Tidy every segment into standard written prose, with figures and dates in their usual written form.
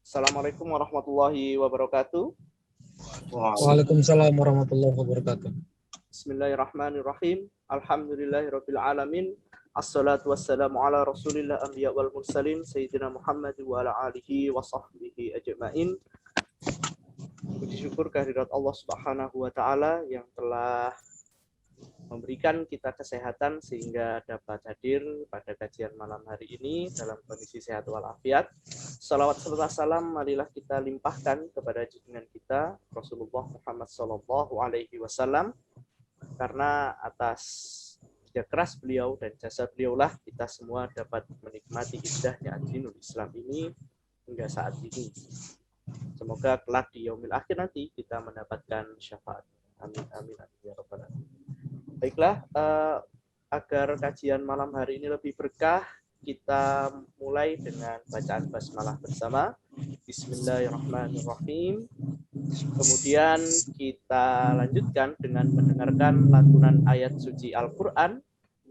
Assalamualaikum warahmatullahi wabarakatuh. Waalaikumsalam warahmatullahi wabarakatuh. Bismillahirrahmanirrahim. Alhamdulillahirabbil alamin. Assalatu wassalamu ala Rasulillah anbiya wal mursalin sayyidina Muhammad wa ala alihi wa sahbihi ajmain. Puji syukur kehadirat Allah Subhanahu wa taala yang telah memberikan kita kesehatan sehingga dapat hadir pada kajian malam hari ini dalam kondisi sehat walafiat. Salawat serta salam marilah kita limpahkan kepada junjungan kita Rasulullah Muhammad sallallahu alaihi wasallam, karena atas kerja keras beliau dan jasa beliaulah kita semua dapat menikmati indahnya dinul Islam ini hingga saat ini. Semoga kelak di yaumil akhir nanti kita mendapatkan syafaat. Amin amin amin ya rabbal alamin. Baiklah, agar kajian malam hari ini lebih berkah, kita mulai dengan bacaan basmalah bersama. Bismillahirrahmanirrahim. Kemudian kita lanjutkan dengan mendengarkan lantunan ayat suci Al-Quran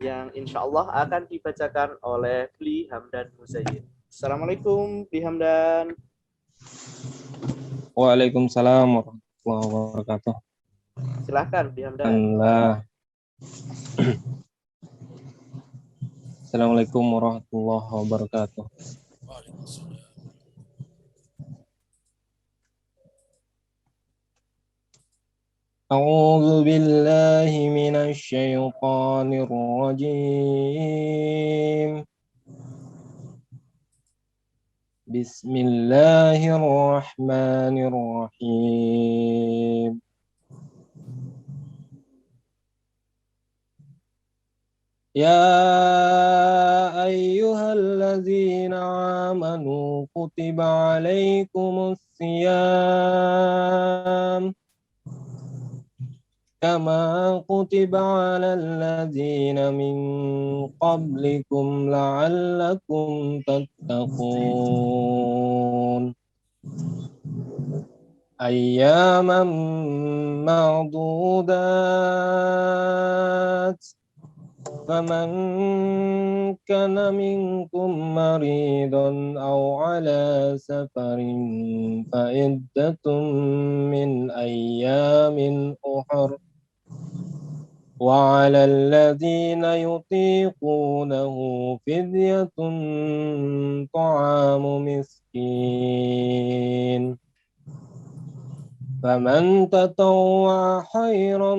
yang insya Allah akan dibacakan oleh Bli Hamdan Muzayyin. Assalamualaikum Bli Hamdan. Waalaikumsalam warahmatullahi wabarakatuh. Silahkan Bli Hamdan. Assalamualaikum warahmatullahi wabarakatuh. A'udzu billahi minasy syaithanir rajim. Bismillahirrahmanirrahim. Ya ayyuhalladzina amanu kutiba alaikumus siyam kama kutiba alal ladzina min qablikum la'allakum tattaqun. Ayyaman ma'dudat. فمن كان منكم مريضا أو على سفر فعدة من أيام أخر وعلى الذين يطيقونه فدية طعام مسكين فمن تطوع خيرا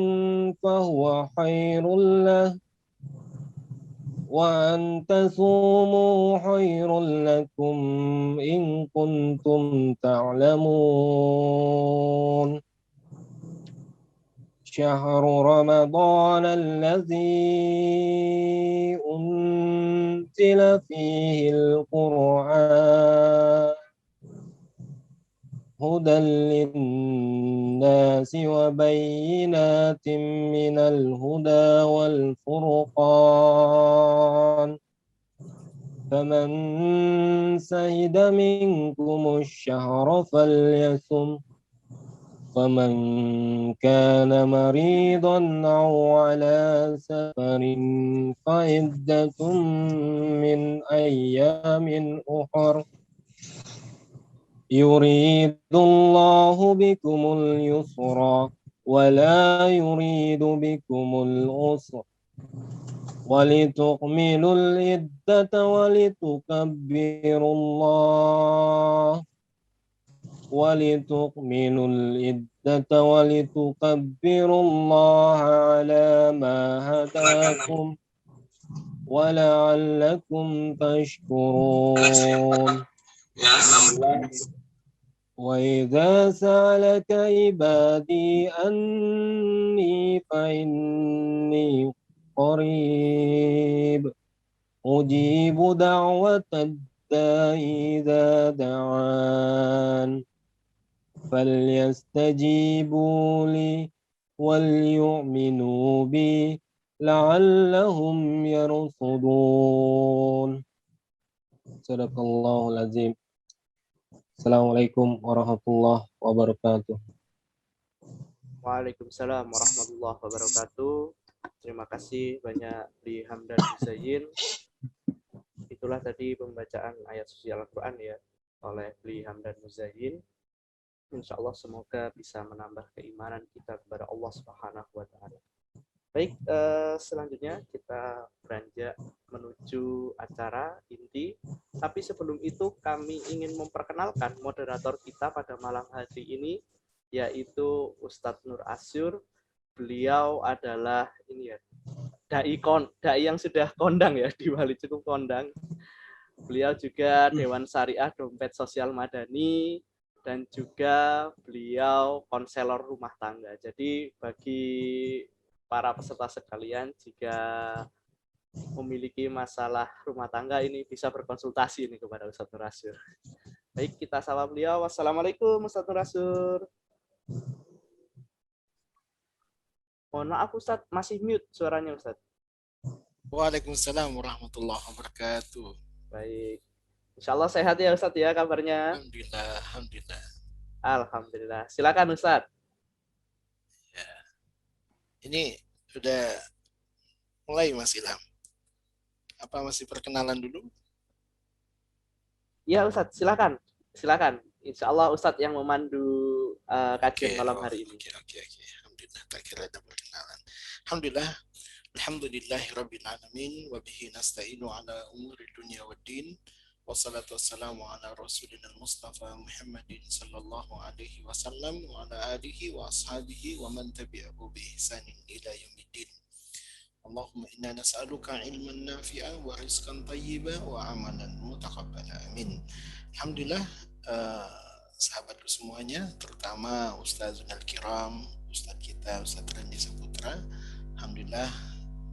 فهو خير له وأن تصوموا خير لكم إن كنتم تعلمون شهر رمضان الذي أنزل فيه القرآن هدى للناس وبينات من الهدى والفرقان فمن شهد منكم الشهر فليصم ومن كان مريضا أو على سفر فعدة من أيام أخر يريد الله بكم اليسر ولا يريد بكم العسر ولتكملوا العدة ولتكبروا الله على ما هداكم ولعلكم تشكرون. وإذا سألك عبادي أني فإني قريب أجيب دعوة الداع إذا دعان فليستجيبوا لي وليؤمنوا بي لعلهم يرشدون. Sadaqallahul azim. Assalamualaikum warahmatullahi wabarakatuh. Waalaikumsalam warahmatullahi wabarakatuh. Terima kasih banyak Bli Hamdan Muzayyin. Itulah tadi pembacaan ayat suci Al-Quran ya. oleh Bli Hamdan Muzahin. Insya Allah semoga bisa menambah keimanan kita kepada Allah Subhanahu wa Ta'ala. Baik, selanjutnya kita beranjak menuju acara inti. Tapi sebelum itu kami ingin memperkenalkan moderator kita pada malam hari ini, yaitu Ustadz Nur Asyur. Beliau adalah ini ya, dai yang sudah kondang ya di Wali Cukup Kondang. Beliau juga Dewan Syariah Dompet Sosial Madani, dan juga beliau konselor rumah tangga. Jadi bagi para peserta sekalian, jika memiliki masalah rumah tangga ini bisa berkonsultasi ini kepada Ustadz Nur Asyur. Baik, kita sapa beliau. Wassalamualaikum Ustadz Nur Asyur. Mohon maaf Ustadz, masih mute suaranya Ustadz. Waalaikumsalam warahmatullahi wabarakatuh. Baik. Insya Allah sehat ya Ustadz ya kabarnya. Alhamdulillah, alhamdulillah. Alhamdulillah. Silakan Ustadz. Ya. Ini sudah mulai Mas Ilham. Apa masih perkenalan dulu? Iya Ustadz, silakan. Silakan. Insya Allah Ustadz yang memandu kajian malam hari ini. Oke. Alhamdulillah, tak kira ada perkenalan. Alhamdulillah. Alhamdulillahirabbil alamin wa bihi nasta'inu ala umuri dunya waddin. Wassalatu wassalamu ala rasulina Mustafa Muhammadin sallallahu alaihi wasallam wa ala alihi wa ashabihi wa man tabi'ahu bi ihsanin ila yaumiddin. Allahumma inna nas'aluka ilman nafi'a wa rizqan thayyiba wa amalan mutaqabbala. Amin. Alhamdulillah, sahabatku semuanya, terutama Ustazun Al-Kiram, Ustaz kita, Ustaz Randi Saputra, alhamdulillah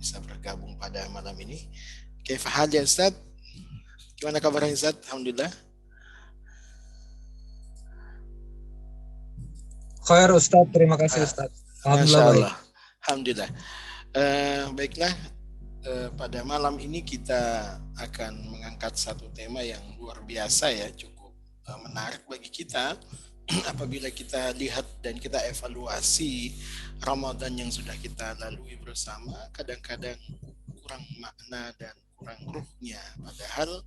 bisa bergabung pada malam ini. Kaifa hal ya Ustaz? Gimana kabarnya Ustaz? Alhamdulillah. Khair Ustaz, terima kasih Ustaz. Alhamdulillah. Alhamdulillah. Baiklah, pada malam ini kita akan mengangkat satu tema yang luar biasa ya, cukup menarik bagi kita. Apabila kita lihat dan kita evaluasi Ramadan yang sudah kita lalui bersama, kadang-kadang kurang makna dan kurang ruhnya. Padahal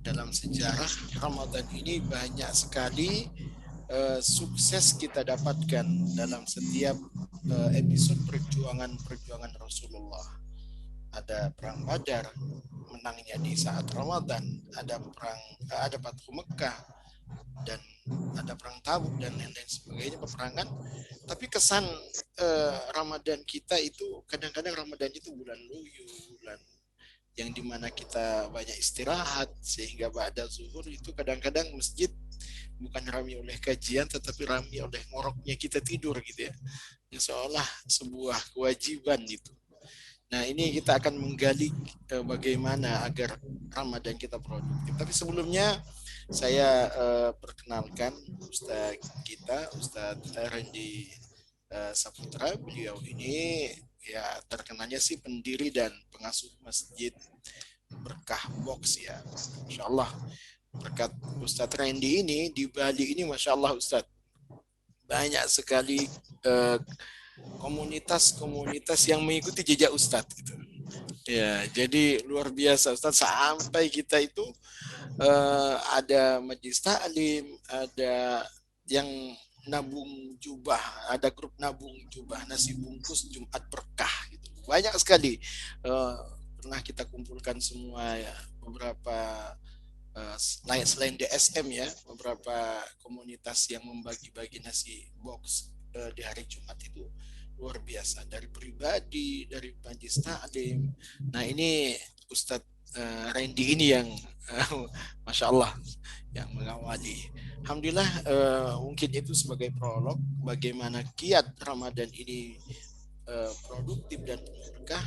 dalam sejarah Ramadan ini banyak sekali sukses kita dapatkan dalam setiap episode perjuangan Rasulullah. Ada perang Badar, menangnya di saat Ramadan, ada Fathu Mekah, dan ada perang Tabuk dan lain-lain sebagainya, peperangan. Tapi kesan Ramadan kita itu kadang-kadang Ramadan itu bulan luyu, bulan yang dimana kita banyak istirahat, sehingga ba'da zuhur itu kadang-kadang masjid bukan ramai oleh kajian tetapi ramai oleh ngoroknya kita tidur gitu ya. Yang seolah sebuah kewajiban itu. Nah, ini kita akan menggali bagaimana agar Ramadan kita produktif. Tapi sebelumnya saya perkenalkan Ustaz kita, Ustaz Randi Saputra. Beliau ini ya terkenalnya sih pendiri dan pengasuh Masjid Berkah Box ya. Masya Allah, berkat Ustaz Randi ini di Bali ini, Masya Allah Ustaz, banyak sekali komunitas yang mengikuti jejak Ustadz gitu. Ya, jadi luar biasa Ustadz, sampai kita itu ada majlis taklim, ada yang nabung jubah, ada grup nabung jubah nasi bungkus Jumat Berkah gitu. Banyak sekali pernah kita kumpulkan semua ya, beberapa selain DSM ya, beberapa komunitas yang membagi-bagi nasi box di hari Jumat itu luar biasa, dari pribadi, dari majlis taklim. Nah, ini Ustadz Randy ini yang Masya Allah yang mengawali. Alhamdulillah, mungkin itu sebagai prolog bagaimana kiat Ramadan ini produktif dan berkah.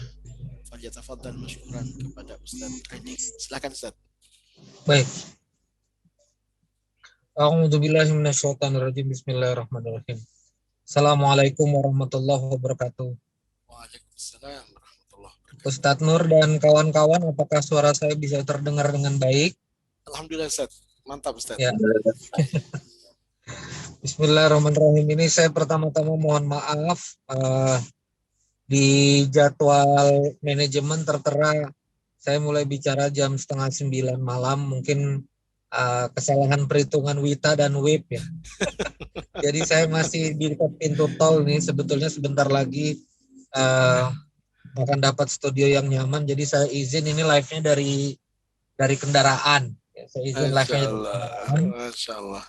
Falyatafadhal masykuran kepada Ustadz Randy. Silakan Ustadz. Baik. A'udzubillahi minasyaitonirrajim. Bismillahirrahmanirrahim. Assalamualaikum warahmatullahi wabarakatuh. Waalaikumsalam warahmatullahi wabarakatuh. Ustadz Nur dan kawan-kawan, apakah suara saya bisa terdengar dengan baik? Alhamdulillah Ustadz. Mantap Ustadz. Ya. Bismillahirrahmanirrahim. Ini saya pertama-tama mohon maaf di jadwal manajemen tertera saya mulai bicara jam 8:30 malam. Mungkin kesalahan perhitungan wita dan wip ya. Jadi saya masih di dekat pintu tol nih, sebetulnya sebentar lagi akan dapat studio yang nyaman. Jadi saya izin ini live-nya dari kendaraan. Ya, saya izin live-nya dari kendaraan. Masya Allah.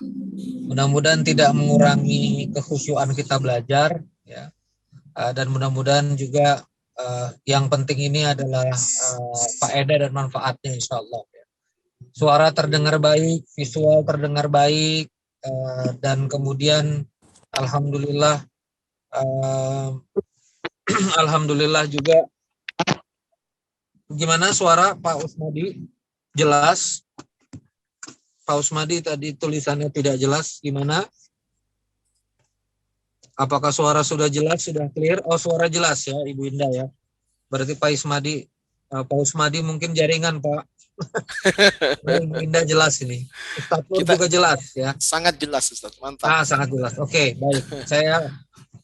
Mudah-mudahan tidak mengurangi kekhusyuan kita belajar ya. Dan mudah-mudahan juga yang penting ini adalah faedah dan manfaatnya insya Allah. Suara terdengar baik, visual terdengar baik, dan kemudian alhamdulillah alhamdulillah juga. Gimana suara Pak Usmadi? Jelas? Pak Usmadi tadi tulisannya tidak jelas, gimana? Apakah suara sudah jelas, sudah clear? Oh, suara jelas ya Ibu Indah ya. Berarti Pak Usmadi mungkin jaringan Pak. Ibu Indah jelas ini. Ustadz Nur juga jelas ya. Sangat jelas Ustadz, mantap. Sangat jelas. Oke, baik. Saya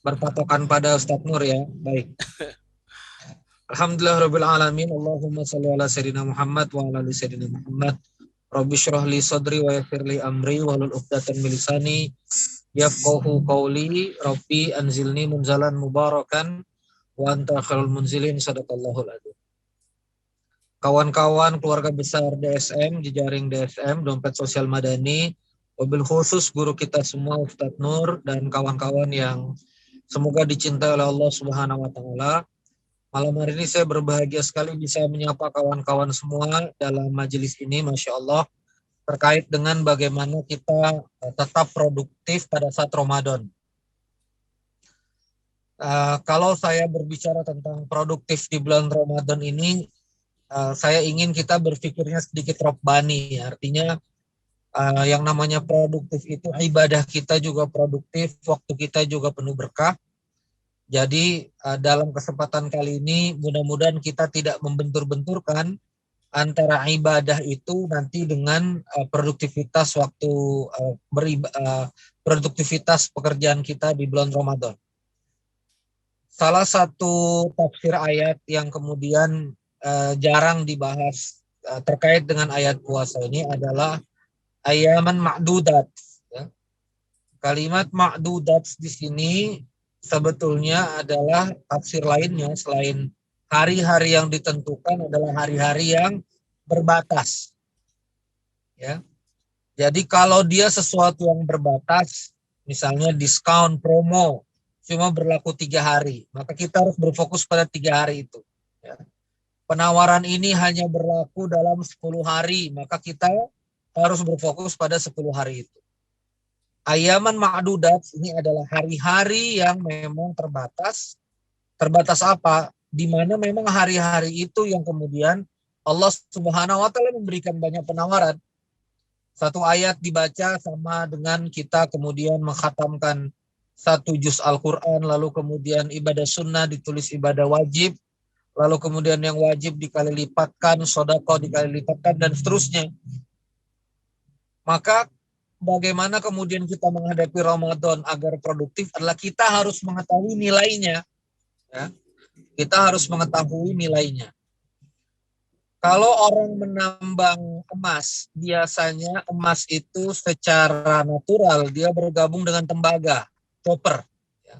berpatokan pada Ustadz Nur ya. Baik. Alhamdulillahirabbil alamin. Allahumma shalli ala sayyidina Muhammad wa ala ali sayyidina Muhammad. Rabbi shrah li sadri wa yassir li amri wahlul 'uqdatam min lisani yafqahu qawli. Rabbi anzilni munzalan mubarakan wa anta khairul munzilin. Sadaqallahul adzim. Kawan-kawan keluarga besar DSM, jejaring DSM, Dompet Sosial Madani, wabil khusus guru kita semua Ustadz Nur dan kawan-kawan yang semoga dicintai oleh Allah Subhanahu wa taala. Malam hari ini saya berbahagia sekali bisa menyapa kawan-kawan semua dalam majelis ini, Masya Allah, terkait dengan bagaimana kita tetap produktif pada saat Ramadan. Kalau saya berbicara tentang produktif di bulan Ramadan ini, saya ingin kita berpikirnya sedikit robbani, artinya yang namanya produktif itu ibadah kita juga produktif, waktu kita juga penuh berkah. Jadi dalam kesempatan kali ini mudah-mudahan kita tidak membentur-benturkan antara ibadah itu nanti dengan produktivitas waktu produktivitas pekerjaan kita di bulan Ramadan. Salah satu tafsir ayat yang kemudian jarang dibahas terkait dengan ayat puasa ini adalah ayaman ma'dudat. Ya. Kalimat ma'dudat di sini sebetulnya adalah tafsir lainnya selain hari-hari yang ditentukan adalah hari-hari yang berbatas. Ya. Jadi kalau dia sesuatu yang berbatas, misalnya diskon, promo, cuma berlaku 3 hari, maka kita harus berfokus pada 3 hari itu. Ya. Penawaran ini hanya berlaku dalam 10 hari, maka kita harus berfokus pada 10 hari itu. Ayaman ma'dudat ini adalah hari-hari yang memang terbatas. Terbatas apa? Di mana memang hari-hari itu yang kemudian Allah Subhanahu wa taala memberikan banyak penawaran. Satu ayat dibaca sama dengan kita kemudian mengkhatamkan 1 juz Al-Quran, lalu kemudian ibadah sunnah ditulis ibadah wajib, lalu kemudian yang wajib dikali lipatkan, sedekah dikali lipatkan, dan seterusnya. Maka bagaimana kemudian kita menghadapi Ramadan agar produktif adalah kita harus mengetahui nilainya. Ya. Kita harus mengetahui nilainya. Kalau orang menambang emas, biasanya emas itu secara natural dia bergabung dengan tembaga, copper. Ya.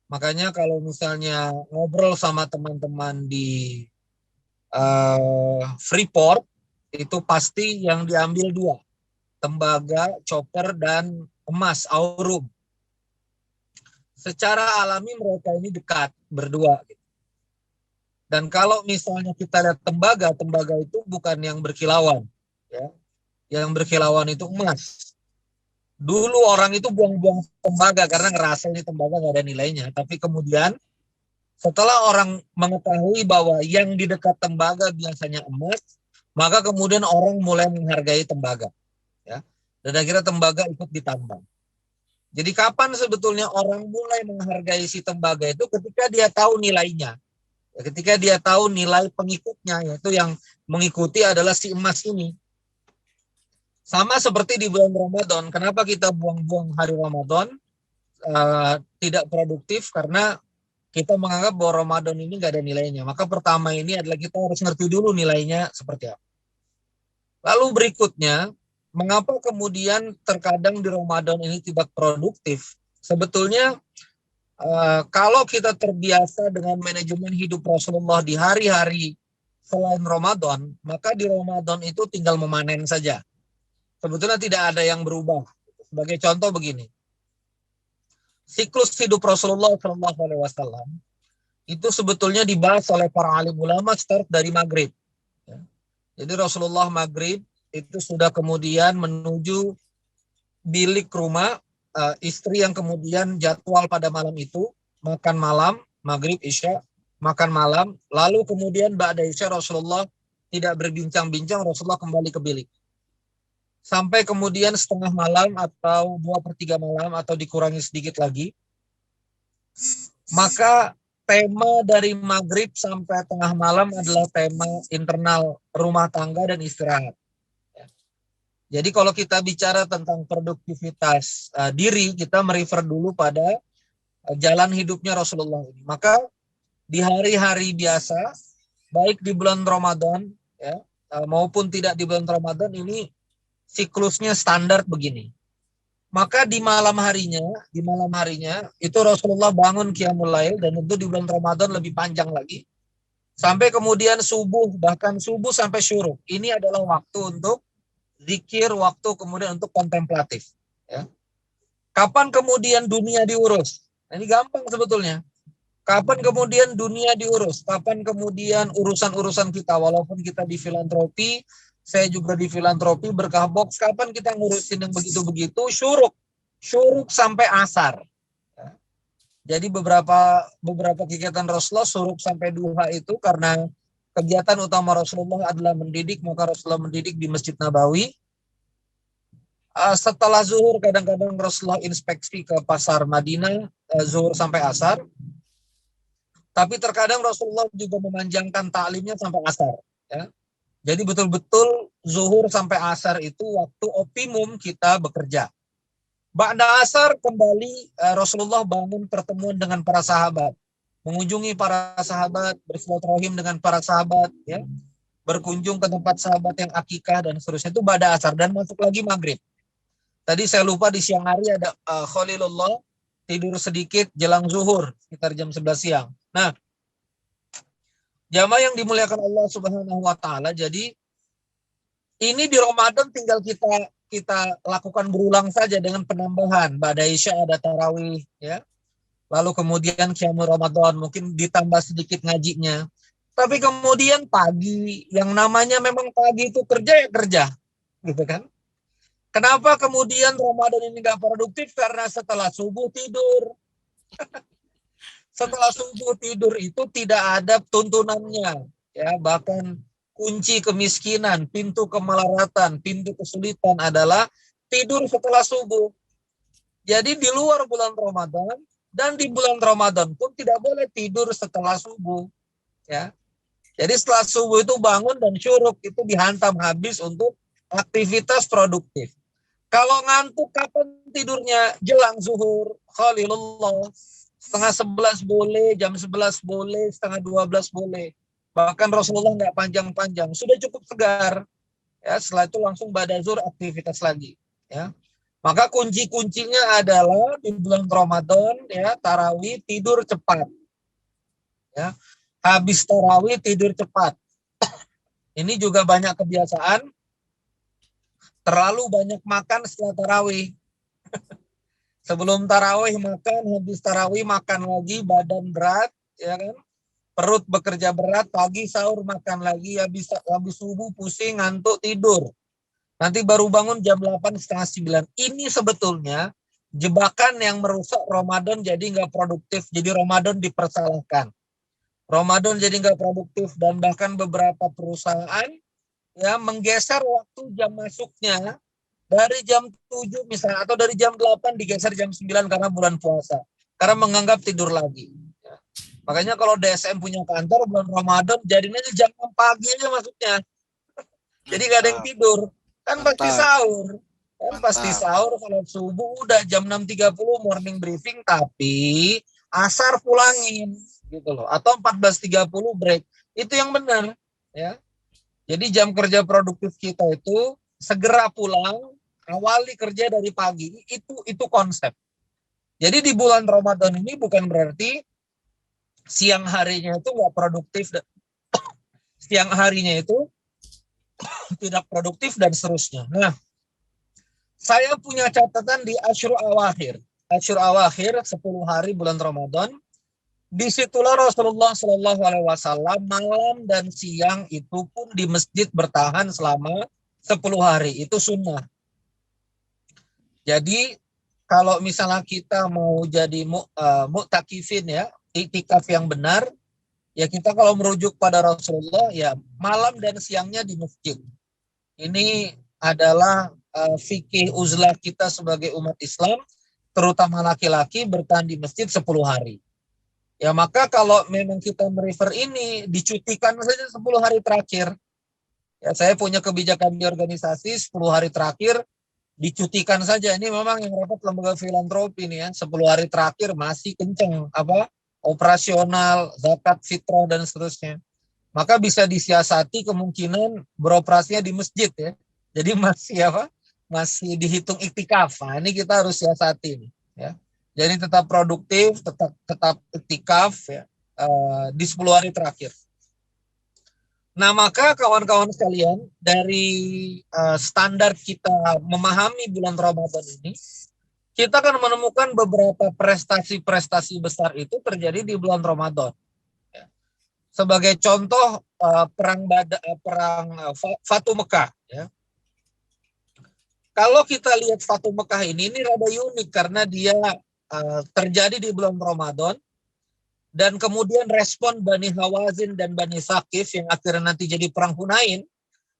Makanya kalau misalnya ngobrol sama teman-teman di Freeport, itu pasti yang diambil 2. Tembaga, chopper, dan emas, aurum. Secara alami mereka ini dekat, berdua. Dan kalau misalnya kita lihat tembaga itu bukan yang berkilauan. Ya. Yang berkilauan itu emas. Dulu orang itu buang-buang tembaga karena ngerasa ini tembaga nggak ada nilainya. Tapi kemudian setelah orang mengetahui bahwa yang di dekat tembaga biasanya emas, maka kemudian orang mulai menghargai tembaga. Ya. Dan akhirnya tembaga ikut ditambang. Jadi kapan sebetulnya orang mulai menghargai si tembaga itu? Ketika dia tahu nilainya. Ya, ketika dia tahu nilai pengikutnya, yaitu yang mengikuti adalah si emas ini. Sama seperti di bulan Ramadan. Kenapa kita buang-buang hari Ramadan? Tidak produktif karena kita menganggap bahwa Ramadan ini nggak ada nilainya. Maka pertama ini adalah kita harus ngerti dulu nilainya seperti apa. Lalu berikutnya, mengapa kemudian terkadang di Ramadan ini tidak produktif? Sebetulnya kalau kita terbiasa dengan manajemen hidup Rasulullah di hari-hari selain Ramadan, maka di Ramadan itu tinggal memanen saja. Sebetulnya tidak ada yang berubah. Sebagai contoh begini, siklus hidup Rasulullah SAW itu sebetulnya dibahas oleh para alim ulama start dari maghrib. Jadi Rasulullah maghrib itu sudah kemudian menuju bilik rumah istri yang kemudian jadwal pada malam itu makan malam, maghrib, isya, makan malam, lalu kemudian ba'da isya Rasulullah tidak berbincang-bincang, Rasulullah kembali ke bilik. Sampai kemudian setengah malam atau 2/3 malam atau dikurangi sedikit lagi, maka tema dari maghrib sampai tengah malam adalah tema internal rumah tangga dan istirahat. Jadi kalau kita bicara tentang produktivitas diri, kita merefer dulu pada jalan hidupnya Rasulullah ini. Maka di hari-hari biasa, baik di bulan Ramadan ya, maupun tidak di bulan Ramadan, ini siklusnya standar begini. Maka di malam harinya itu Rasulullah bangun qiyamul lail, dan itu di bulan Ramadan lebih panjang lagi. Sampai kemudian subuh, bahkan subuh sampai syuruk. Ini adalah waktu untuk zikir, waktu kemudian untuk kontemplatif. Ya. Kapan kemudian dunia diurus? Nah, ini gampang sebetulnya. Kapan kemudian dunia diurus? Kapan kemudian urusan-urusan kita, walaupun kita di filantropi, saya juga di filantropi, berkah box, kapan kita ngurusin yang begitu-begitu? Syuruk sampai asar. Ya. Jadi beberapa kegiatan Rasulullah syuruk sampai duha itu karena kegiatan utama Rasulullah adalah mendidik, maka Rasulullah mendidik di Masjid Nabawi. Setelah zuhur kadang-kadang Rasulullah inspeksi ke pasar Madinah, zuhur sampai asar. Tapi terkadang Rasulullah juga memanjangkan ta'limnya sampai asar. Ya. Jadi betul-betul zuhur sampai asar itu waktu optimum kita bekerja. Ba'da asar kembali Rasulullah bangun pertemuan dengan para sahabat. Mengunjungi para sahabat, bersilaturahim dengan para sahabat, ya, berkunjung ke tempat sahabat yang akikah dan seterusnya, itu ba'da asar, dan masuk lagi maghrib. Tadi saya lupa di siang hari ada Khalilullah tidur sedikit jelang zuhur sekitar jam 11 siang. Nah, jamaah yang dimuliakan Allah Subhanahu wa taala, jadi ini di Ramadan tinggal kita lakukan berulang saja dengan penambahan. Ba'da isya ada tarawih, ya. Lalu kemudian qiyamul Ramadan, mungkin ditambah sedikit ngajinya. Tapi kemudian pagi, yang namanya memang pagi itu kerja, gitu kan? Kenapa kemudian Ramadan ini nggak produktif? Karena setelah subuh tidur. Setelah subuh tidur itu tidak ada tuntunannya, ya. Bahkan kunci kemiskinan, pintu kemelaratan, pintu kesulitan adalah tidur setelah subuh. Jadi di luar bulan Ramadan dan di bulan Ramadan pun tidak boleh tidur setelah subuh, ya. Jadi setelah subuh itu bangun dan syuruk itu dihantam habis untuk aktivitas produktif. Kalau ngantuk kapan tidurnya? Jelang zuhur, Khalilullah. 10:30 boleh, jam 11 boleh, 11:30 boleh. Bahkan Rasulullah nggak panjang-panjang, sudah cukup segar. Ya, setelah itu langsung ba'da zuhur aktivitas lagi. Ya. Maka kunci-kuncinya adalah di bulan Ramadan, ya, tarawih tidur cepat. Ya. Habis tarawih tidur cepat. Ini juga banyak kebiasaan. Terlalu banyak makan setelah tarawih. Sebelum tarawih makan, habis tarawih makan lagi, badan berat, ya kan? Perut bekerja berat, pagi sahur makan lagi, habis subuh pusing, ngantuk, tidur. Nanti baru bangun jam 8, setengah 9. Ini sebetulnya jebakan yang merusak Ramadan jadi nggak produktif. Jadi Ramadan dipersalahkan. Ramadan jadi nggak produktif, dan bahkan beberapa perusahaan ya menggeser waktu jam masuknya dari jam 7 misalnya, atau dari jam 8 digeser jam 9 karena bulan puasa. Karena menganggap tidur lagi. Ya. Makanya kalau DSM punya kantor bulan Ramadan, jadinya jam 6 pagi aja masuknya. Jadi gak ada yang tidur. Kan pasti sahur. Pasti sahur, kalau subuh udah jam 6.30 morning briefing, tapi asar pulangin. Gitu loh. Atau 14.30 break. Itu yang benar. Ya. Jadi jam kerja produktif kita itu segera pulang, awali kerja dari pagi, itu konsep. Jadi di bulan Ramadan ini bukan berarti siang harinya itu nggak produktif, siang harinya itu tidak produktif dan seterusnya. Nah, saya punya catatan di Asyur Awakhir. Asyur Awakhir 10 hari bulan Ramadan. Disitulah Rasulullah Shallallahu Alaihi Wasallam malam dan siang itu pun di masjid bertahan selama 10 hari. Itu sunnah. Jadi kalau misalnya kita mau jadi mu'takifin ya, iktikaf yang benar, ya kita kalau merujuk pada Rasulullah ya malam dan siangnya di masjid. Ini adalah fikih uzlah kita sebagai umat Islam, terutama laki-laki bertahan di masjid 10 hari. Ya maka kalau memang kita merefer ini, dicutikan saja 10 hari terakhir. Ya saya punya kebijakan di organisasi 10 hari terakhir, dicutikan saja. Ini memang yang rapat lembaga filantropi ini ya, 10 hari terakhir masih kenceng operasional, zakat fitrah dan seterusnya. Maka bisa disiasati kemungkinan beroperasinya di masjid ya. Jadi masih dihitung iktikaf. Nah, ini kita harus siasati nih, ya. Jadi tetap produktif, tetap iktikaf ya, di 10 hari terakhir. Nah, maka kawan-kawan sekalian, dari standar kita memahami bulan Ramadan ini, kita akan menemukan beberapa prestasi-prestasi besar itu terjadi di bulan Ramadan. Sebagai contoh perang Fatu Mekah. Ya. Kalau kita lihat Fatu Mekah ini rada unik karena dia terjadi di bulan Ramadan dan kemudian respon Bani Hawazin dan Bani Thaqif yang akhirnya nanti jadi perang Hunain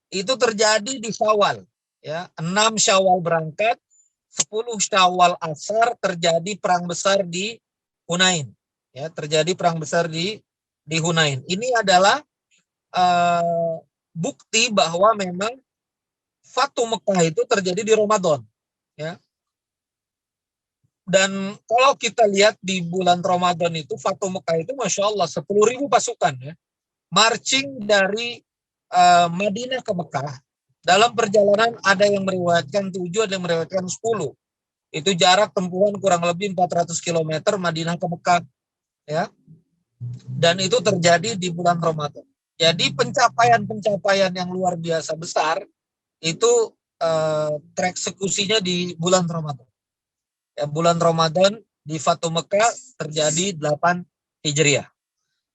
itu terjadi di Syawal. Ya, 6 Syawal berangkat, 10 Syawal asar terjadi perang besar di Hunain. Ya, terjadi perang besar di Hunain. Ini adalah bukti bahwa memang Fatu Mekah itu terjadi di Ramadan. Ya. Dan kalau kita lihat di bulan Ramadan itu, Fatu Mekah itu Masya Allah 10.000 pasukan. Ya. Marching dari Madinah ke Mekah. Dalam perjalanan ada yang meriwayatkan 7, ada yang meriwayatkan 10. Itu jarak tempuhan kurang lebih 400 km Madinah ke Mekah. Ya. Dan itu terjadi di bulan Ramadan. Jadi pencapaian-pencapaian yang luar biasa besar itu tereksekusinya di bulan Ramadan. Ya, bulan Ramadan di Fatu Mekah terjadi 8 Hijriah.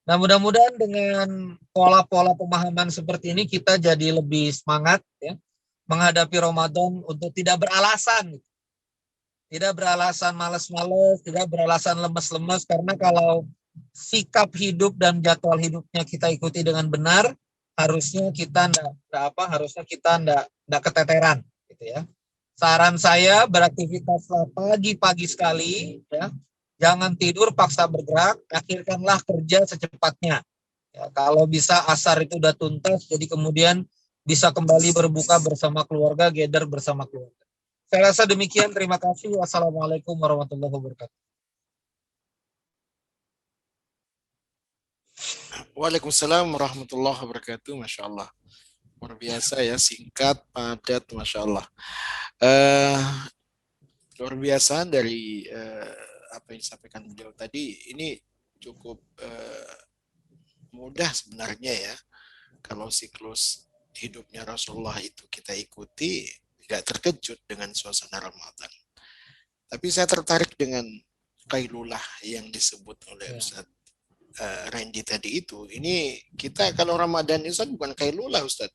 Nah, mudah-mudahan dengan pola-pola pemahaman seperti ini kita jadi lebih semangat ya, menghadapi Ramadan untuk tidak beralasan. Tidak beralasan malas-malas, tidak beralasan lemes-lemes, karena kalau sikap hidup dan jadwal hidupnya kita ikuti dengan benar, harusnya kita enggak keteteran gitu ya. Saran saya beraktivitas pagi-pagi sekali ya. Jangan tidur, paksa bergerak, akhirkanlah kerja secepatnya. Ya, kalau bisa asar itu udah tuntas, jadi kemudian bisa kembali berbuka bersama keluarga, gather bersama keluarga. Saya rasa demikian, terima kasih. Wassalamualaikum warahmatullahi wabarakatuh. Waalaikumsalam warahmatullahi wabarakatuh. Masya Allah. Luar biasa ya, singkat, padat, Masya Allah. Luar biasa dari apa yang disampaikan beliau tadi. Ini cukup mudah sebenarnya ya. Kalau siklus hidupnya Rasulullah itu kita ikuti, nggak terkejut dengan suasana Ramadan. Tapi saya tertarik dengan Qailulah yang disebut oleh Ustaz Randy tadi itu. Ini kita kalau Ramadan Ustaz bukan Qailulah Ustaz.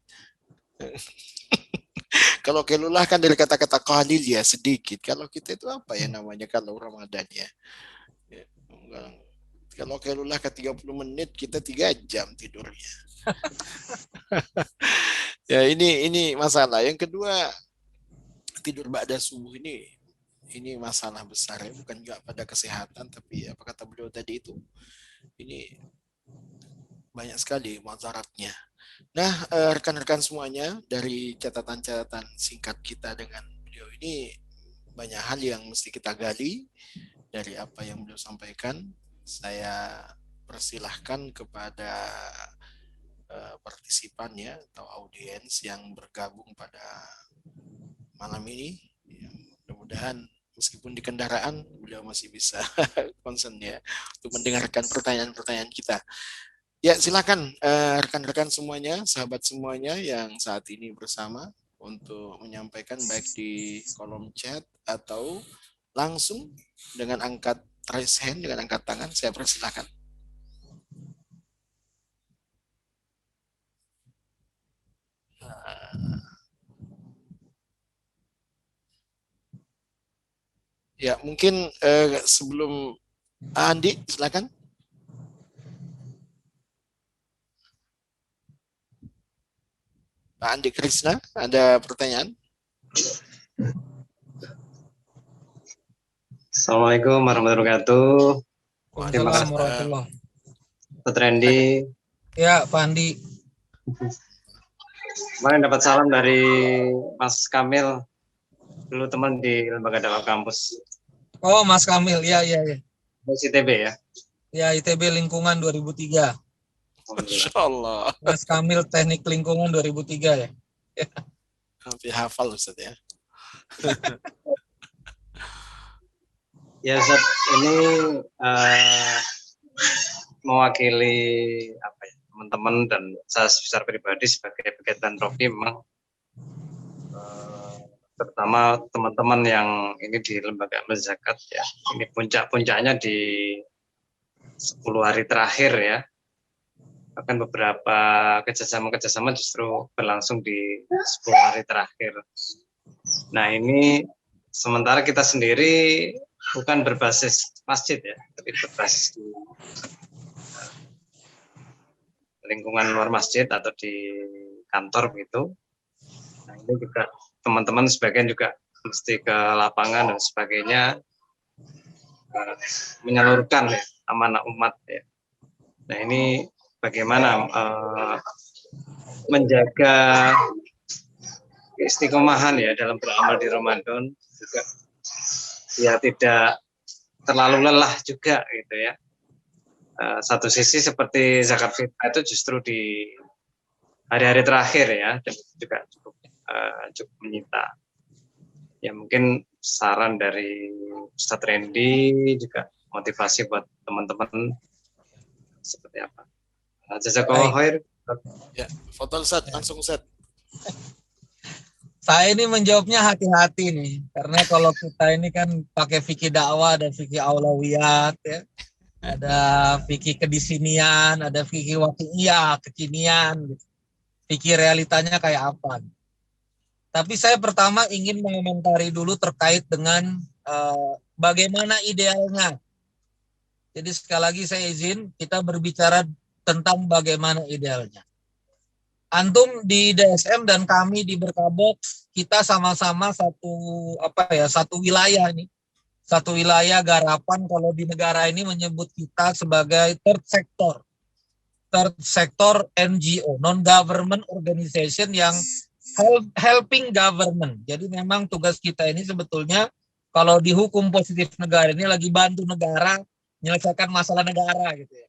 Kalau Qailulah kan dari kata-kata qalil ya, sedikit. Kalau kita itu apa ya namanya kalau Ramadan ya? Kalau Qailulah ke 30 menit, kita 3 jam tidurnya. Ya ini masalah. Yang kedua, tidur ba'da subuh ini masalah besar ya, bukan juga pada kesehatan, tapi apa kata beliau tadi itu, ini banyak sekali mudaratnya. Nah, rekan-rekan semuanya, dari catatan-catatan singkat kita dengan beliau ini, banyak hal yang mesti kita gali dari apa yang beliau sampaikan. Saya persilahkan kepada partisipan ya, atau audiens yang bergabung pada malam ini. Ya, mudah-mudahan meskipun di kendaraan beliau masih bisa konsen ya untuk mendengarkan pertanyaan-pertanyaan kita. Ya, silakan rekan-rekan semuanya, sahabat semuanya yang saat ini bersama untuk menyampaikan baik di kolom chat atau langsung dengan angkat raise hand, dengan angkat tangan, saya persilakan. Ya, mungkin sebelum Andi, silakan. Pak Andi Krisna, ada pertanyaan? Assalamualaikum warahmatullahi wabarakatuh. Waalaikumsalam warahmatullahi. Pak Randy. Ya, Pak Andi. Kemarin dapat salam dari Mas Kamil, dulu teman di Lembaga Dakwah Kampus. Oh, Mas Kamil, ya. Dari ITB ya? Ya, ITB Lingkungan 2003. Masya Allah. Mas Kamil Teknik Lingkungan 2003 ya. Hampir hafal Ustaz ya. Ya Ustaz, ini mewakili teman-teman dan saya secara pribadi sebagai pegiatan Rofi memang terutama teman-teman yang ini di lembaga amal zakat ya, ini puncak-puncaknya di 10 hari terakhir ya, bahkan beberapa kerjasama justru berlangsung di 10 hari terakhir. Nah ini sementara kita sendiri bukan berbasis masjid ya, tapi berbasis di lingkungan luar masjid atau di kantor begitu. Nah ini juga teman-teman sebagian juga mesti ke lapangan dan sebagainya, menyalurkan ya, amanah umat ya. Nah ini bagaimana menjaga istiqomahan ya dalam beramal di Ramadan juga ya tidak terlalu lelah juga gitu ya. Satu sisi seperti zakat fitrah itu justru di hari-hari terakhir ya, dan juga cukup menyita. Ya mungkin saran dari Ustadz Randy juga motivasi buat teman-teman seperti apa. Jazakallah khair. Ya, foto Ustadz, langsung Ustadz. Saya ini menjawabnya hati-hati nih, karena kalau kita ini kan pakai fikih dakwah dan fikih aulawiyat ya. Ada fikih kedisinian, ada fikih waqi'iyah, kekinian gitu. Fikih realitanya kayak apa. Tapi saya pertama ingin mengomentari dulu terkait dengan bagaimana idealnya. Jadi sekali lagi saya izin kita berbicara tentang bagaimana idealnya. Antum di DSM dan kami di Berkabox, kita sama-sama satu wilayah nih. Satu wilayah garapan kalau di negara ini menyebut kita sebagai third sector NGO, non-government organization yang helping government. Jadi memang tugas kita ini sebetulnya kalau di hukum positif negara ini lagi bantu negara menyelesaikan masalah negara gitu ya.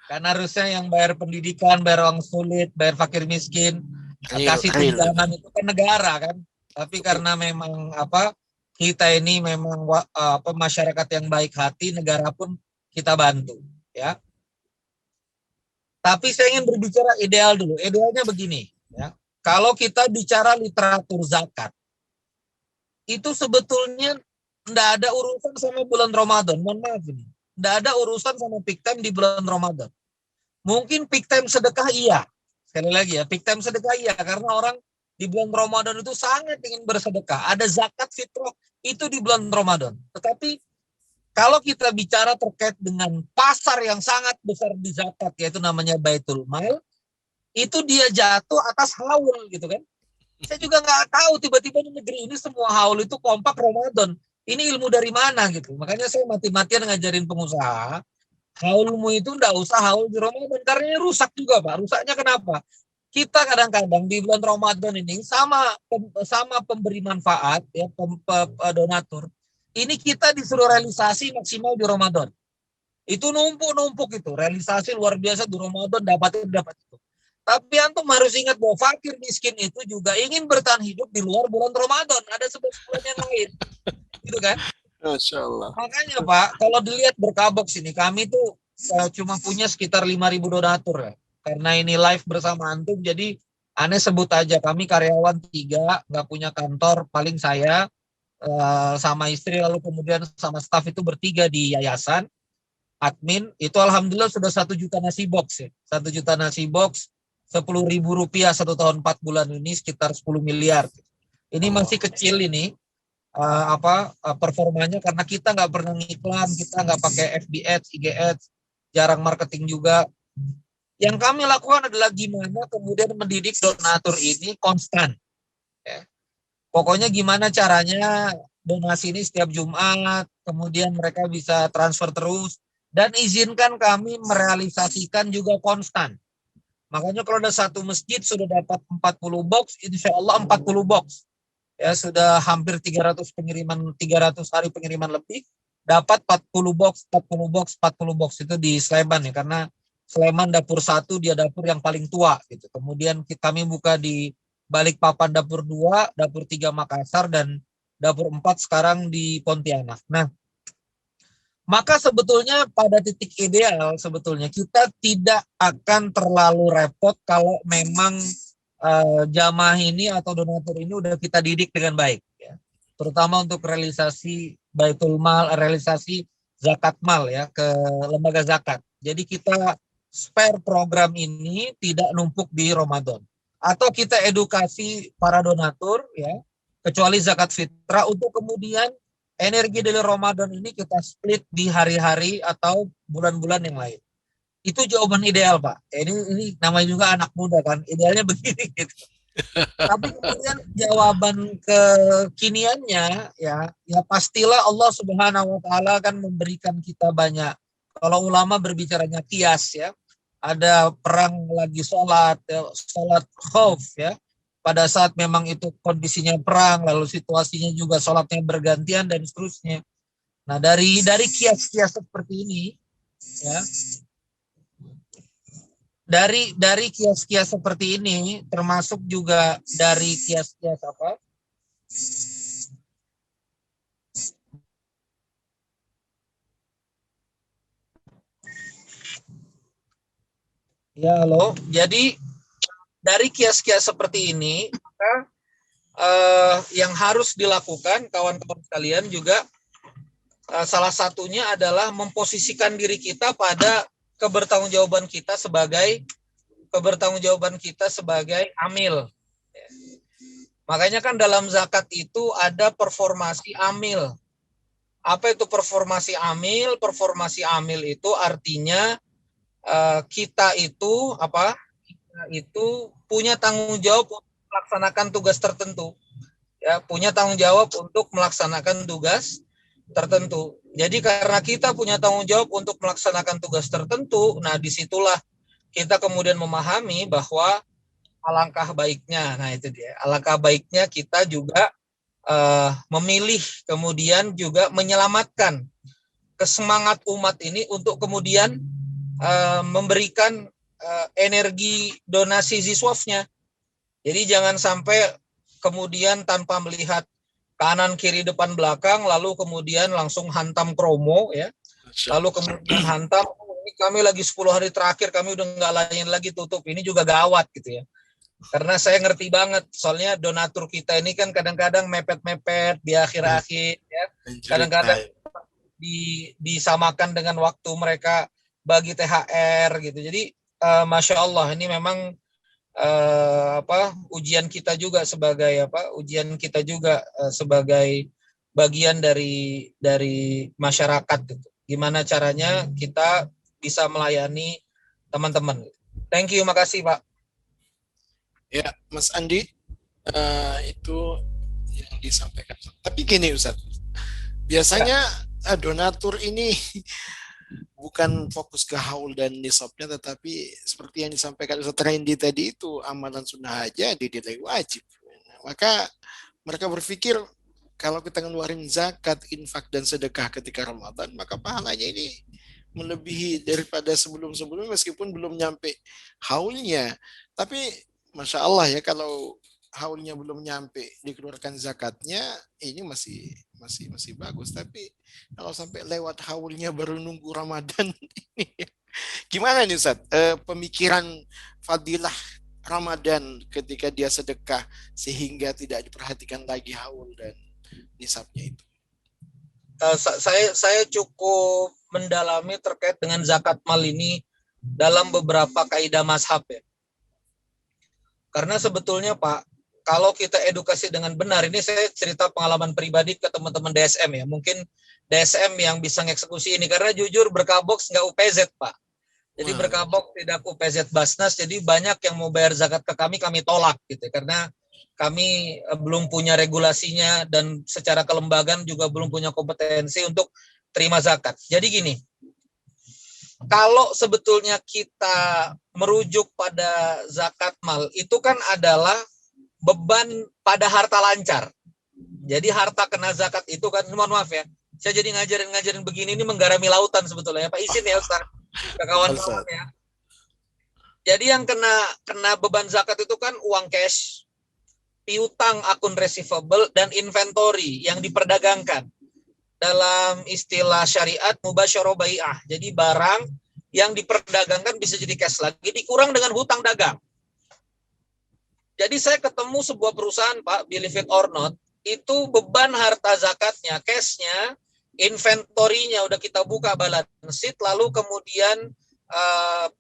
Karena harusnya yang bayar pendidikan, bayar orang sulit, bayar fakir miskin, kasih tunjangan itu kan negara kan. Tapi karena memang kita ini memang masyarakat yang baik hati, negara pun kita bantu ya. Tapi saya ingin berbicara ideal dulu. Idealnya begini ya. Kalau kita bicara literatur zakat, itu sebetulnya tidak ada urusan sama bulan Ramadan. Mohon maaf ini. Tidak ada urusan sama peak time di bulan Ramadan. Mungkin peak time sedekah iya. Sekali lagi ya, peak time sedekah iya. Karena orang di bulan Ramadan itu sangat ingin bersedekah. Ada zakat fitrah itu di bulan Ramadan. Tetapi kalau kita bicara terkait dengan pasar yang sangat besar di zakat, yaitu namanya Baitul Mal, itu dia jatuh atas haul gitu kan. Saya juga nggak tahu tiba-tiba di negeri ini semua haul itu kompak Ramadan. Ini ilmu dari mana gitu. Makanya saya mati-matian ngajarin pengusaha, haulmu itu nggak usah haul di Ramadan karena ini rusak juga Pak. Rusaknya kenapa? Kita kadang-kadang di bulan Ramadan ini sama pemberi manfaat ya, donatur. Ini kita disuruh realisasi maksimal di Ramadan. Itu numpuk itu, realisasi luar biasa di Ramadan dapat itu. Tapi antum harus ingat bahwa fakir miskin itu juga ingin bertahan hidup di luar bulan Ramadan. Ada 11 bulan yang lain. Gitu kan? Masya Allah. Makanya Pak, kalau dilihat berkabok sini, kami tuh cuma punya sekitar 5.000 donatur ya. Karena ini live bersama antum, jadi aneh sebut aja kami karyawan 3, nggak punya kantor, paling saya sama istri, lalu kemudian sama staf itu bertiga di yayasan, admin, itu alhamdulillah sudah 1 juta nasi box ya. 1 juta nasi box, 10.000 rupiah 1 tahun 4 bulan ini sekitar 10 miliar. Ini masih kecil ini. Performanya karena kita nggak pernah ngiklan, kita nggak pakai FB Ads, IG Ads, jarang marketing juga. Yang kami lakukan adalah gimana kemudian mendidik donatur ini konstan. Ya. Pokoknya gimana caranya donasi ini setiap Jumat, kemudian mereka bisa transfer terus, dan izinkan kami merealisasikan juga konstan. Makanya kalau ada satu masjid sudah dapat 40 box, insya Allah 40 box. Ya sudah hampir 300 hari pengiriman lebih, dapat 40 box itu di Sleman ya, karena Sleman dapur 1, dia dapur yang paling tua gitu. Kemudian kami buka di Balikpapan dapur 2, dapur 3 Makassar, dan dapur 4 sekarang di Pontianak. Nah, maka sebetulnya pada titik ideal sebetulnya kita tidak akan terlalu repot kalau memang jamaah ini atau donatur ini udah kita didik dengan baik, ya. Terutama untuk realisasi baitul mal, realisasi zakat mal ya ke lembaga zakat. Jadi kita spare program ini tidak numpuk di Ramadan, atau kita edukasi para donatur ya, kecuali zakat fitrah, untuk kemudian energi dari Ramadan ini kita split di hari-hari atau bulan-bulan yang lain. Itu jawaban ideal, Pak. Ini namanya juga anak muda kan, idealnya begini gitu. Tapi kemudian jawaban kekiniannya ya pastilah Allah Subhanahu wa taala akan memberikan kita banyak. Kalau ulama berbicaranya kias ya. Ada perang lagi sholat khauf ya. Pada saat memang itu kondisinya perang, lalu situasinya juga sholatnya bergantian dan seterusnya. Nah, dari kias-kias seperti ini ya, dari kias-kias seperti ini, termasuk juga dari kias-kias apa? Ya, halo. Jadi dari kias-kias seperti ini, maka yang harus dilakukan kawan-kawan sekalian juga salah satunya adalah memposisikan diri kita pada kebertanggungjawaban kita sebagai amil. Makanya kan dalam zakat itu ada performasi amil. Apa itu performasi amil? Performasi amil itu artinya kita itu punya tanggung jawab untuk melaksanakan tugas tertentu. Ya, punya tanggung jawab untuk melaksanakan tugas tertentu. Jadi karena kita punya tanggung jawab untuk melaksanakan tugas tertentu, nah disitulah kita kemudian memahami bahwa alangkah baiknya, nah itu dia, alangkah baiknya kita juga memilih kemudian juga menyelamatkan kesemangat umat ini untuk kemudian memberikan energi donasi ziswafnya. Jadi jangan sampai kemudian tanpa melihat kanan, kiri, depan, belakang, lalu kemudian langsung hantam promo ya. Lalu kemudian hantam, ini kami lagi 10 hari terakhir, kami udah nggak lain lagi tutup. Ini juga gawat gitu ya. Karena saya ngerti banget, soalnya donatur kita ini kan kadang-kadang mepet-mepet di akhir-akhir ya. Kadang-kadang disamakan dengan waktu mereka bagi THR gitu. Jadi Masya Allah, ini memang ujian kita juga sebagai bagian dari masyarakat gitu. Gimana caranya kita bisa melayani teman-teman. Thank you, makasih Pak. Ya, Mas Andi, itu yang disampaikan. Tapi gini Ustaz, biasanya donatur ini bukan fokus ke haul dan nisabnya, tetapi seperti yang disampaikan Ustaz Randy tadi, itu amalan sunnah aja dinilai wajib. Maka mereka berpikir kalau kita ngeluarin zakat, infak dan sedekah ketika Ramadan, maka pahalanya ini melebihi daripada sebelum-sebelumnya meskipun belum nyampe haulnya. Tapi Masya Allah ya, kalau haulnya belum nyampe dikeluarkan zakatnya, ini masih bagus. Tapi kalau sampai lewat haulnya baru nunggu Ramadan, ini gimana nih Ustaz? Pemikiran fadilah Ramadan ketika dia sedekah sehingga tidak diperhatikan lagi haul dan nisabnya itu. Saya cukup mendalami terkait dengan zakat mal ini dalam beberapa kaidah mazhab ya. Karena sebetulnya Pak, kalau kita edukasi dengan benar, ini saya cerita pengalaman pribadi ke teman-teman DSM ya. Mungkin DSM yang bisa ngeksekusi ini, karena jujur Berkabox nggak UPZ Pak. Jadi Berkabox tidak UPZ Basnas, jadi banyak yang mau bayar zakat ke kami tolak gitu. Karena kami belum punya regulasinya dan secara kelembagaan juga belum punya kompetensi untuk terima zakat. Jadi gini, kalau sebetulnya kita merujuk pada zakat mal, itu kan adalah beban pada harta lancar. Jadi harta kena zakat itu kan, mohon maaf ya, saya jadi ngajarin begini ini menggarami lautan sebetulnya. Pak izin ya Ustaz, kawan-kawan ya. Jadi yang kena beban zakat itu kan uang cash, piutang akun receivable, dan inventory yang diperdagangkan. Dalam istilah syariat mubasyarah bai'ah. Jadi barang yang diperdagangkan bisa jadi cash lagi, dikurang dengan hutang dagang. Jadi saya ketemu sebuah perusahaan Pak, believe it or not, itu beban harta zakatnya, cashnya, inventory-nya udah kita buka balance sheet, lalu kemudian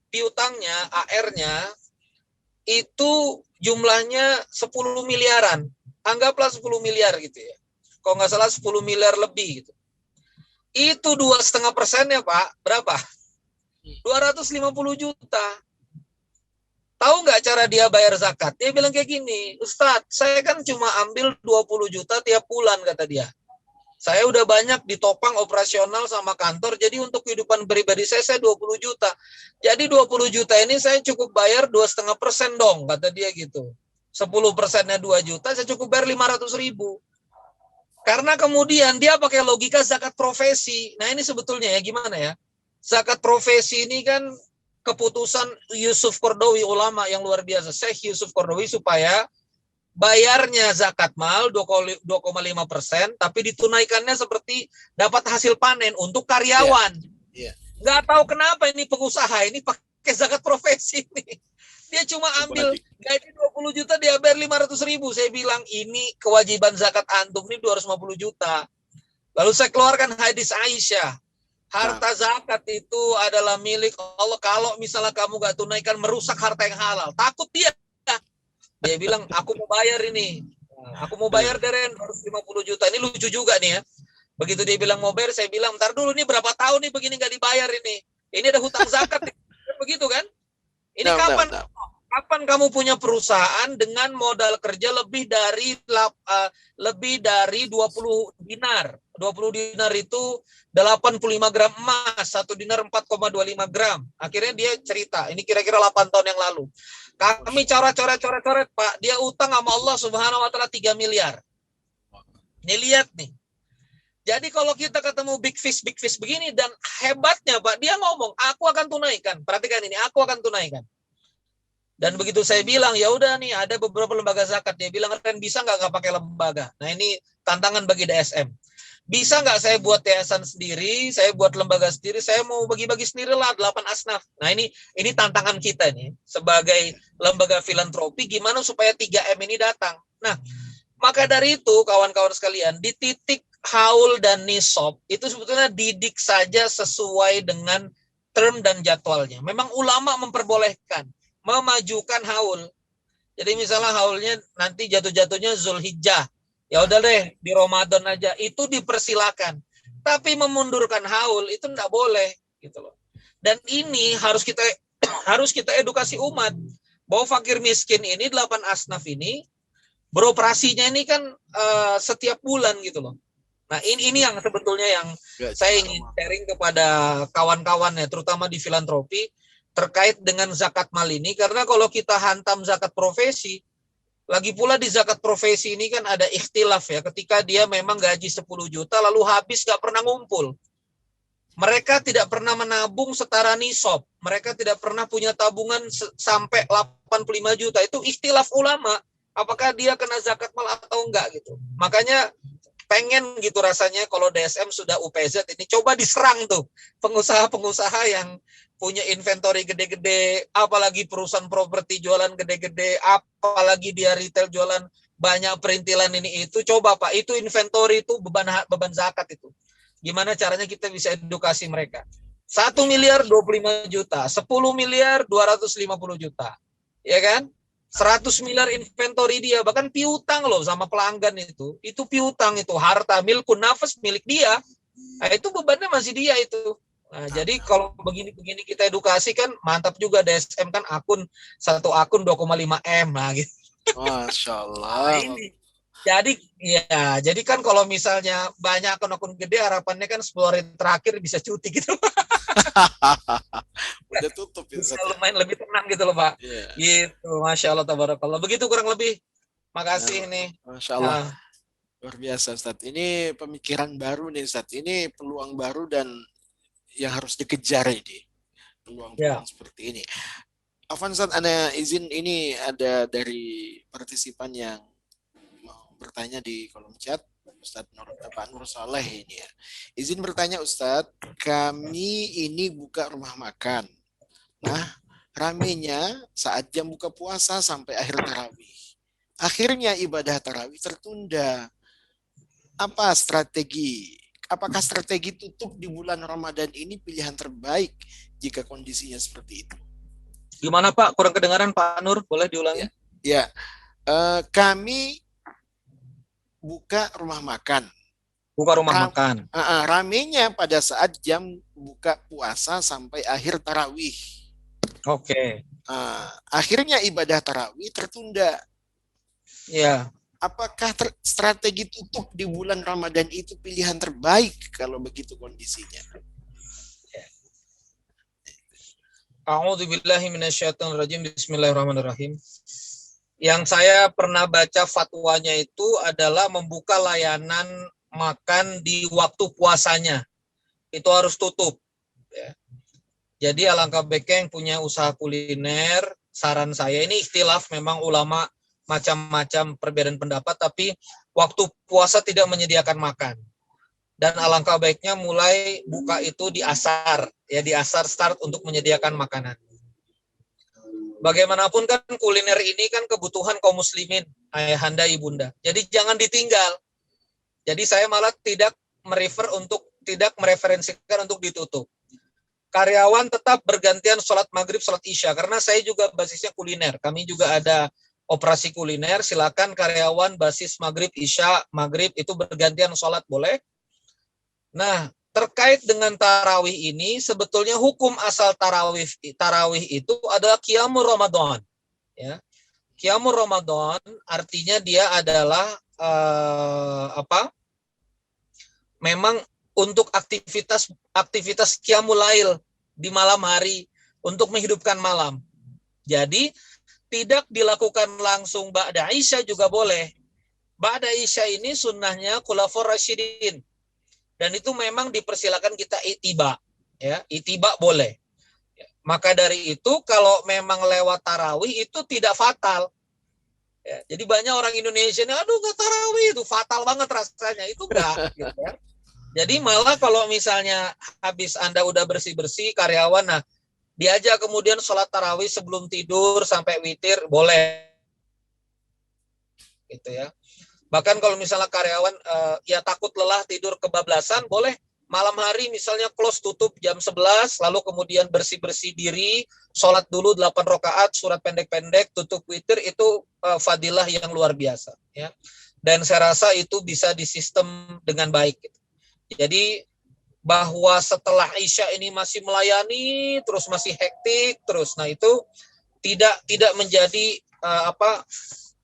piutangnya, AR-nya, itu jumlahnya 10 miliaran. Anggaplah 10 miliar gitu ya. Kalau nggak salah 10 miliar lebih gitu. Itu 2,5% ya Pak, berapa? 250 juta. Tahu nggak cara dia bayar zakat? Dia bilang kayak gini, Ustadz, saya kan cuma ambil 20 juta tiap bulan, kata dia. Saya udah banyak ditopang operasional sama kantor, jadi untuk kehidupan pribadi saya 20 juta. Jadi 20 juta ini saya cukup bayar 2,5% dong, kata dia gitu. 10%-nya 2 juta, saya cukup bayar 500.000. Karena kemudian dia pakai logika zakat profesi. Nah ini sebetulnya ya gimana ya? Zakat profesi ini kan keputusan Yusuf Qaradawi, ulama yang luar biasa, Syekh Yusuf Qaradawi, supaya bayarnya zakat mal 2,5%, tapi ditunaikannya seperti dapat hasil panen untuk karyawan. Nggak tahu kenapa ini pengusaha ini pakai zakat profesi ini. Dia cuma ambil gaji 20 juta, dia bayar 500.000. Saya bilang ini kewajiban zakat antum ini 250 juta. Lalu saya keluarkan hadis Aisyah. Harta zakat itu adalah milik Allah. Kalau misalnya kamu nggak tunaikan, merusak harta yang halal. Takut dia. Dia bilang, aku mau bayar ini. Aku mau bayar Deren 250 juta. Ini lucu juga nih ya. Begitu dia bilang mau bayar, saya bilang, ntar dulu nih berapa tahun nih begini nggak dibayar ini. Ini ada hutang zakat. Begitu kan? Ini kapan kamu punya perusahaan dengan modal kerja lebih dari 20 dinar. 20 dinar itu 85 gram emas, 1 dinar 4,25 gram. Akhirnya dia cerita, ini kira-kira 8 tahun yang lalu. Kami coret Pak, dia utang sama Allah Subhanahu wa taala 3 miliar. Ini lihat nih. Jadi kalau kita ketemu big fish begini, dan hebatnya Pak, dia ngomong, aku akan tunaikan. Perhatikan ini, aku akan tunaikan. Dan begitu saya bilang, ya udah nih, ada beberapa lembaga zakat. Dia bilang, Ren, bisa nggak pakai lembaga? Nah ini tantangan bagi DSM. Bisa nggak saya buat yayasan sendiri, saya buat lembaga sendiri, saya mau bagi-bagi sendiri lah 8 asnaf. Nah ini tantangan kita nih sebagai lembaga filantropi, gimana supaya 3M ini datang. Nah maka dari itu kawan-kawan sekalian, di titik haul dan nisab itu sebetulnya didik saja sesuai dengan term dan jadwalnya. Memang ulama memperbolehkan memajukan haul. Jadi misalnya haulnya nanti jatuh-jatuhnya Zulhijjah, ya udah deh di Ramadan aja, itu dipersilakan. Tapi memundurkan haul itu enggak boleh gitu loh. Dan ini harus kita edukasi umat bahwa fakir miskin ini 8 asnaf ini beroperasinya ini kan setiap bulan gitu loh. Nah, ini yang sebetulnya yang saya ingin sharing kepada kawan-kawannya, terutama di filantropi terkait dengan zakat mal ini, karena kalau kita hantam zakat profesi, lagi pula di zakat profesi ini kan ada ikhtilaf ya, ketika dia memang gaji 10 juta lalu habis gak pernah ngumpul. mereka tidak pernah menabung setara nisab. Mereka tidak pernah punya tabungan sampai 85 juta. Itu ikhtilaf ulama. Apakah dia kena zakat mal atau enggak gitu. Makanya pengen gitu rasanya kalau DSM sudah UPZ ini coba diserang tuh pengusaha-pengusaha yang punya inventory gede-gede, apalagi perusahaan properti jualan gede-gede, apalagi dia retail jualan banyak perintilan ini itu. Coba Pak, itu inventory itu beban zakat itu. Gimana caranya kita bisa edukasi mereka? 1 miliar 25 juta, 10 miliar 250 juta. Ya kan? 100 miliar inventory dia, bahkan piutang loh sama pelanggan itu. Itu piutang itu, harta milkun nafas milik dia. Nah, itu bebannya masih dia itu. Nah, jadi kalau begini-begini kita edukasi kan mantap juga. DSM kan satu akun 2,5 M lah gitu. Masya Allah. Nah, ini. Jadi kan kalau misalnya banyak akun-akun gede, harapannya kan 10 hari terakhir bisa cuti gitu. Udah tutup ya, bisa lumayan lebih tenang gitu loh Pak. Yeah. Gitu, Masya Allah, tabarakallah. Begitu kurang lebih. Makasih nih. Masya Allah. Luar biasa Ustadz. Ini pemikiran baru nih Ustadz. Ini peluang baru dan yang harus dikejar ini. Peluang-peluang seperti ini. Afwan Ustadz, Anda izin ini ada dari partisipan yang mau bertanya di kolom chat. Ustadz Pak Nur Saleh ini ya. Izin bertanya Ustadz, kami ini buka rumah makan. Nah, ramenya saat jam buka puasa sampai akhir tarawih. Akhirnya ibadah tarawih tertunda. Apa strategi? Apakah strategi tutup di bulan Ramadan ini pilihan terbaik jika kondisinya seperti itu? Gimana Pak? Kurang kedengaran Pak Nur, boleh diulangi? Ya, kami buka rumah makan. Buka rumah makan. Ramenya pada saat jam buka puasa sampai akhir tarawih. Oke. Akhirnya ibadah tarawih tertunda. Ya. Apakah strategi tutup di bulan Ramadan itu pilihan terbaik kalau begitu kondisinya? A'udzubillahi minasyaitonirrajim. Bismillahirrahmanirrahim. Yang saya pernah baca fatwanya itu adalah membuka layanan makan di waktu puasanya. Itu harus tutup. Ya. Jadi alangkah baiknya yang punya usaha kuliner, saran saya ini ikhtilaf, memang ulama macam-macam perbedaan pendapat, tapi waktu puasa tidak menyediakan makan. Dan alangkah baiknya mulai buka itu di asar, ya di asar start untuk menyediakan makanan. Bagaimanapun kan kuliner ini kan kebutuhan kaum muslimin, ayahanda, ibunda. Jadi jangan ditinggal. Jadi saya malah tidak mereferensikan untuk ditutup. Karyawan tetap bergantian sholat maghrib, sholat isya. Karena saya juga basisnya kuliner. Kami juga ada operasi kuliner. Silakan karyawan basis maghrib, isya, maghrib itu bergantian sholat boleh. Nah, terkait dengan tarawih ini, sebetulnya hukum asal tarawih itu adalah qiyamul Ramadan. Ya. Qiyamul Ramadan artinya dia adalah memang untuk aktivitas qiyamul lail di malam hari untuk menghidupkan malam. Jadi tidak dilakukan langsung ba'da isya juga boleh. Ba'da isya ini sunnahnya khulafaur rasyidin. Dan itu memang dipersilakan kita itiba, ya, itiba boleh. Maka dari itu kalau memang lewat tarawih itu tidak fatal. Ya, jadi banyak orang Indonesia ini, aduh nggak tarawih itu fatal banget rasanya, itu enggak. Gitu ya. Jadi malah kalau misalnya habis Anda udah bersih-bersih karyawan, nah diajak kemudian sholat tarawih sebelum tidur sampai witir boleh, gitu ya. Bahkan kalau misalnya karyawan ya takut lelah tidur kebablasan, boleh malam hari misalnya close tutup jam 11, lalu kemudian bersih-bersih diri, sholat dulu 8 rakaat, surat pendek-pendek, tutup witir, itu fadilah yang luar biasa. Ya. Dan saya rasa itu bisa disistem dengan baik. Gitu. Jadi bahwa setelah Isya ini masih melayani, terus masih hektik, terus, nah itu tidak menjadi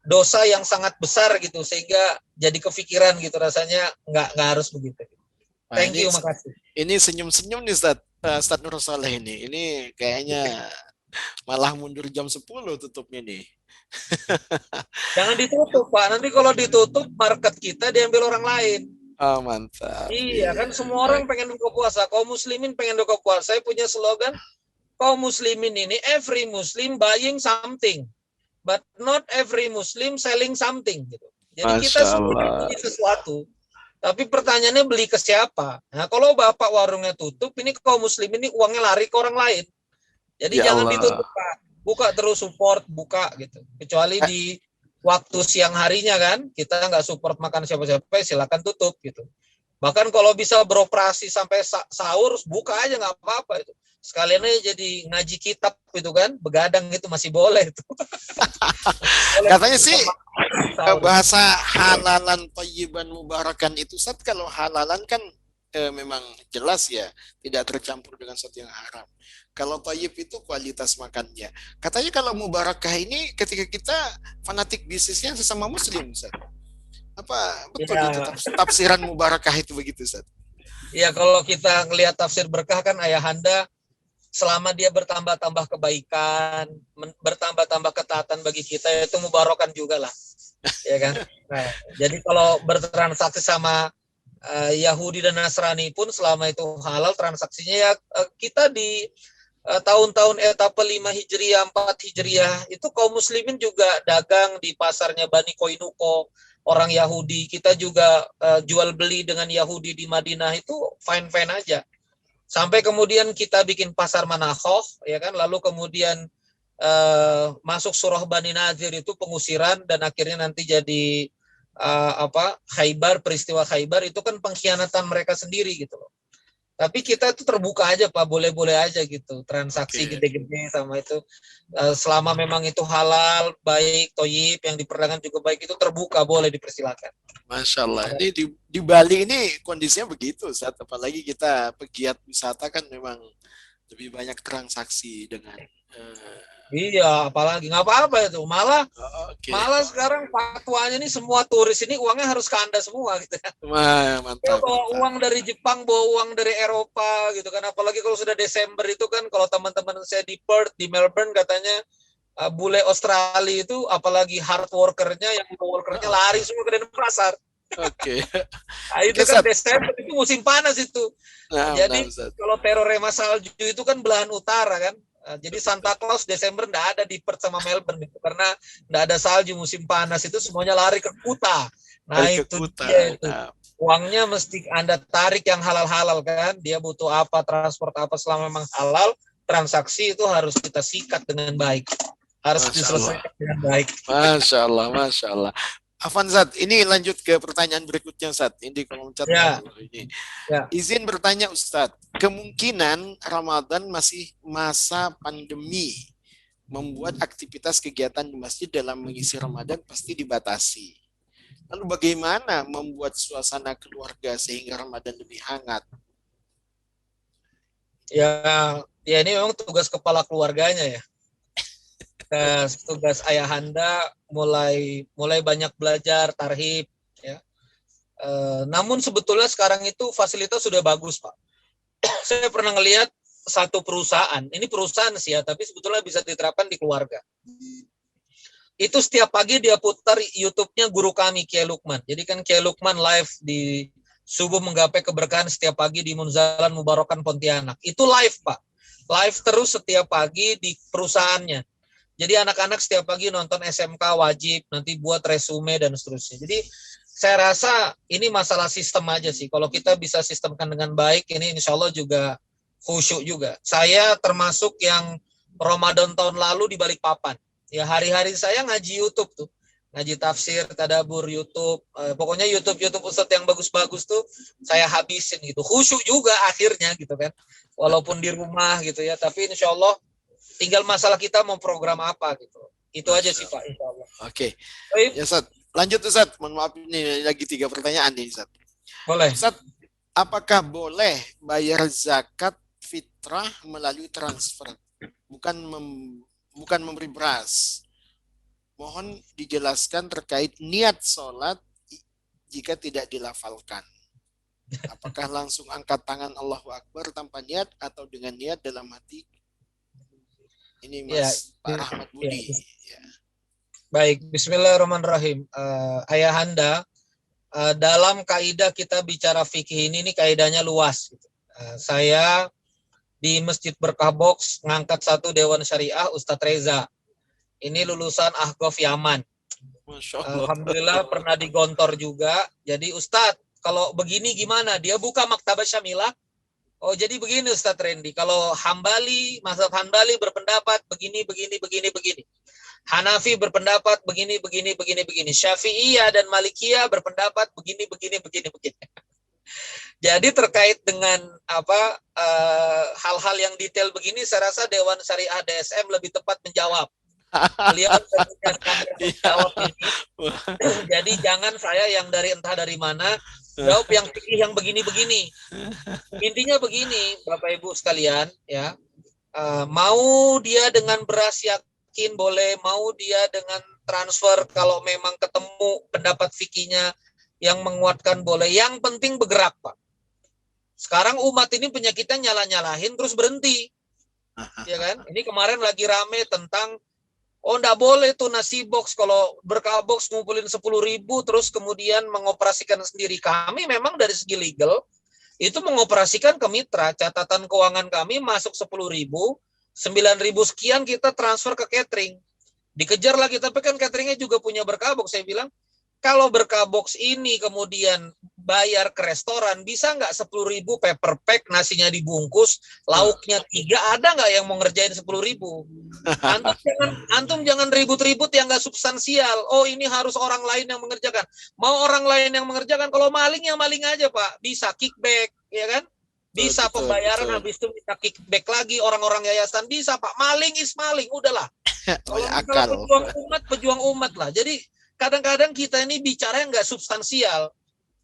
dosa yang sangat besar gitu sehingga jadi kepikiran gitu, rasanya nggak harus begitu. Thank you, makasih. Ini senyum-senyum nih Ustaz Nur Saleh ini. Ini kayaknya malah mundur jam 10 tutupnya nih. Jangan ditutup Pak, nanti kalau ditutup market kita diambil orang lain. Oh, mantap. Iya kan semua orang pengen buka puasa. Kaum muslimin pengen buka puasa. Saya punya slogan, kaum muslimin ini every Muslim buying something, but not every Muslim selling something. Gitu. Jadi kita Masya semua Allah. beli sesuatu. Tapi pertanyaannya beli ke siapa? Nah kalau bapak warungnya tutup, ini kaum muslimin ini uangnya lari ke orang lain. Jadi Ya jangan Allah. ditutup Pak. Buka terus support, buka gitu. Kecuali di waktu siang harinya kan, kita nggak support makan siapa-siapa, silakan tutup gitu. Bahkan kalau bisa beroperasi sampai sahur, buka aja nggak apa-apa itu. Sekalian aja jadi ngaji kitab itu kan, begadang itu masih boleh itu. Katanya sih Sahur. bahasa halalan thayyiban mubarakan itu Ustaz, kalau halalan kan memang jelas ya, tidak tercampur dengan sesuatu yang haram. Kalau thayyib itu kualitas makannya. Katanya kalau mubarakah ini ketika kita fanatik bisnisnya sesama muslim Ustaz. Apa betul Ya. itu tafsiran mubarakah itu begitu Ustaz? Ya kalau kita ngelihat tafsir berkah kan ayahanda selama dia bertambah-tambah kebaikan, bertambah-tambah ketaatan bagi kita itu mubarokan juga lah, ya kan. Nah, jadi kalau bertransaksi sama Yahudi dan Nasrani pun selama itu halal transaksinya ya kita di tahun-tahun etapa 5 Hijriah, 4 Hijriah itu kaum muslimin juga dagang di pasarnya Bani Koinuko, orang Yahudi. Kita juga jual beli dengan Yahudi di Madinah itu fine-fine aja. Sampai kemudian kita bikin pasar Manakhoh, ya kan, lalu kemudian masuk surah Bani Nadir itu pengusiran dan akhirnya nanti jadi Khaybar, peristiwa Khaybar itu kan pengkhianatan mereka sendiri gitu loh. Tapi kita itu terbuka aja Pak, boleh-boleh aja gitu, transaksi gede-gede sama itu selama memang itu halal, baik, toyib, yang diperdagangkan juga baik, itu terbuka, boleh dipersilakan. Masya Allah. Ini di Bali ini kondisinya begitu Ustaz. Apalagi kita pegiat wisata kan memang lebih banyak transaksi dengan Iya, apalagi nggak apa-apa itu. Malah Malah sekarang fatwanya nih semua turis ini uangnya harus ke Anda semua gitu kan. mantap. Bawa uang dari Jepang, bawa uang dari Eropa gitu kan. Apalagi kalau sudah Desember itu kan, kalau teman-teman saya di Perth, di Melbourne katanya bule Australia itu apalagi hard workernya, yang workernya lari semua ke pasar. Oke. Nah, itu kan Desember itu musim panas itu. Nah, jadi kalau terorema salju itu kan belahan utara kan. Jadi Santa Claus Desember enggak ada di Perth sama Melbourne itu, karena enggak ada salju, musim panas itu semuanya lari ke Kuta. Nah itu dia itu. Uangnya mesti Anda tarik yang halal-halal kan. Dia butuh apa, transport apa, selama memang halal, transaksi itu harus kita sikat dengan baik. Harus diselesaikan dengan baik. Masya Allah, Masya Allah. Afwan Zat, ini lanjut ke pertanyaan berikutnya Zat. Ini kolom chat ini. Ya. Izin bertanya Ustadz, kemungkinan Ramadan masih masa pandemi membuat aktivitas kegiatan di masjid dalam mengisi Ramadan pasti dibatasi. Lalu bagaimana membuat suasana keluarga sehingga Ramadan lebih hangat? Ya ini memang tugas kepala keluarganya ya. Tugas ayahanda mulai banyak belajar tarhib ya. Namun sebetulnya sekarang itu fasilitas sudah bagus Pak. Saya pernah ngelihat satu perusahaan, ini perusahaan sih ya, tapi sebetulnya bisa diterapkan di keluarga. Itu setiap pagi dia putar YouTube-nya guru kami Kiai Lukman. Jadi kan Kiai Lukman live di Subuh Menggapai Keberkahan setiap pagi di Munzalan Mubarakan Pontianak. Itu live Pak, live terus setiap pagi di perusahaannya. Jadi anak-anak setiap pagi nonton SMK wajib, nanti buat resume dan seterusnya. Jadi saya rasa ini masalah sistem aja sih. Kalau kita bisa sistemkan dengan baik, ini insya Allah juga khusyuk juga. Saya termasuk yang Ramadan tahun lalu di Balikpapan. Ya hari-hari saya ngaji YouTube tuh. Ngaji tafsir, tadabur YouTube. Pokoknya YouTube Ustadz yang bagus-bagus tuh saya habisin gitu. Khusyuk juga akhirnya gitu kan. Walaupun di rumah gitu ya. Tapi insya Allah tinggal masalah kita mau program apa gitu. Itu aja sih Pak, insya Allah. Oke. Ya Ustadz. Lanjut Ustadz. Mohon maaf ini lagi 3 pertanyaan nih Ustadz. Boleh. Ustadz, apakah boleh bayar zakat fitrah melalui transfer? Bukan memberi beras. Mohon dijelaskan terkait niat sholat jika tidak dilafalkan. Apakah langsung angkat tangan Allahu Akbar tanpa niat atau dengan niat dalam hati? Ini Mas Pak Rahmat Budi. Baik, Bismillahirrahmanirrahim. Ayahanda, dalam kaidah kita bicara fikih ini kaidahnya luas. Saya di Masjid Berkah Box ngangkat satu Dewan Syariah Ustadz Reza. Ini lulusan Ahqaf Yaman. Masya Allah. Alhamdulillah pernah digontor juga. Jadi Ustadz, kalau begini gimana? Dia buka Maktabah Syamilah. Oh jadi begini Ustadz Randy, kalau mazhab Hambali berpendapat begini. Hanafi berpendapat begini. Syafi'iyah dan Malikiyah berpendapat begini. Jadi terkait dengan hal-hal yang detail begini, saya rasa Dewan Syariah DSM lebih tepat menjawab. Beliau menjawab ini. Jadi jangan saya yang entah dari mana jawab yang fikih yang begini. Intinya begini, Bapak Ibu sekalian, ya. Mau dia dengan beras yakin boleh, mau dia dengan transfer kalau memang ketemu pendapat fikihnya yang menguatkan boleh. Yang penting bergerak, Pak. Sekarang umat ini penyakitnya nyala-nyalahin terus berhenti. Ya kan? Ini kemarin lagi rame tentang enggak boleh tuh nasi box, kalau Berkah Box ngumpulin 10.000 terus kemudian mengoperasikan sendiri. Kami memang dari segi legal itu mengoperasikan ke mitra, catatan keuangan kami masuk 10.000, 9.000 sekian kita transfer ke catering. Dikejar lagi, tapi kan cateringnya juga punya Berkah Box. Saya bilang, kalau Berkah Box ini kemudian bayar ke restoran, bisa nggak 10.000 paper pack, nasinya dibungkus, lauknya 3, ada nggak yang mau ngerjain 10.000? Antum jangan ribut-ribut yang nggak substansial. Oh ini harus orang lain yang mengerjakan. Mau orang lain yang mengerjakan, kalau maling yang maling aja Pak, bisa kickback, ya kan? Bisa pembayaran habis itu minta kickback lagi, orang-orang yayasan bisa Pak. Maling is maling, udahlah. Kalau pejuang umat lah. Jadi kadang-kadang kita ini bicara yang nggak substansial.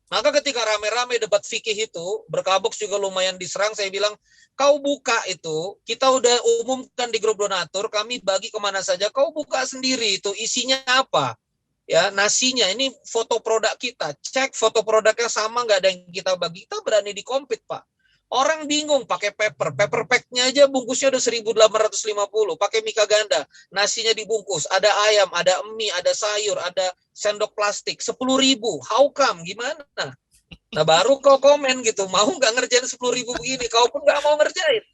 Maka ketika rame-rame debat fikih itu, Berkah Box juga lumayan diserang. Saya bilang, kau buka itu, kita udah umumkan di grup donatur, kami bagi kemana saja, kau buka sendiri itu isinya apa. Ya, nasinya, ini foto produk kita, cek foto produknya sama nggak ada yang kita bagi, kita berani di compete Pak. Orang bingung pakai paper packnya aja bungkusnya udah 1.850, pakai mika ganda, nasinya dibungkus, ada ayam, ada mie, ada sayur, ada sendok plastik, 10.000, how come, gimana? Nah baru kau komen gitu, mau nggak ngerjain 10.000 begini, kau pun nggak mau ngerjain.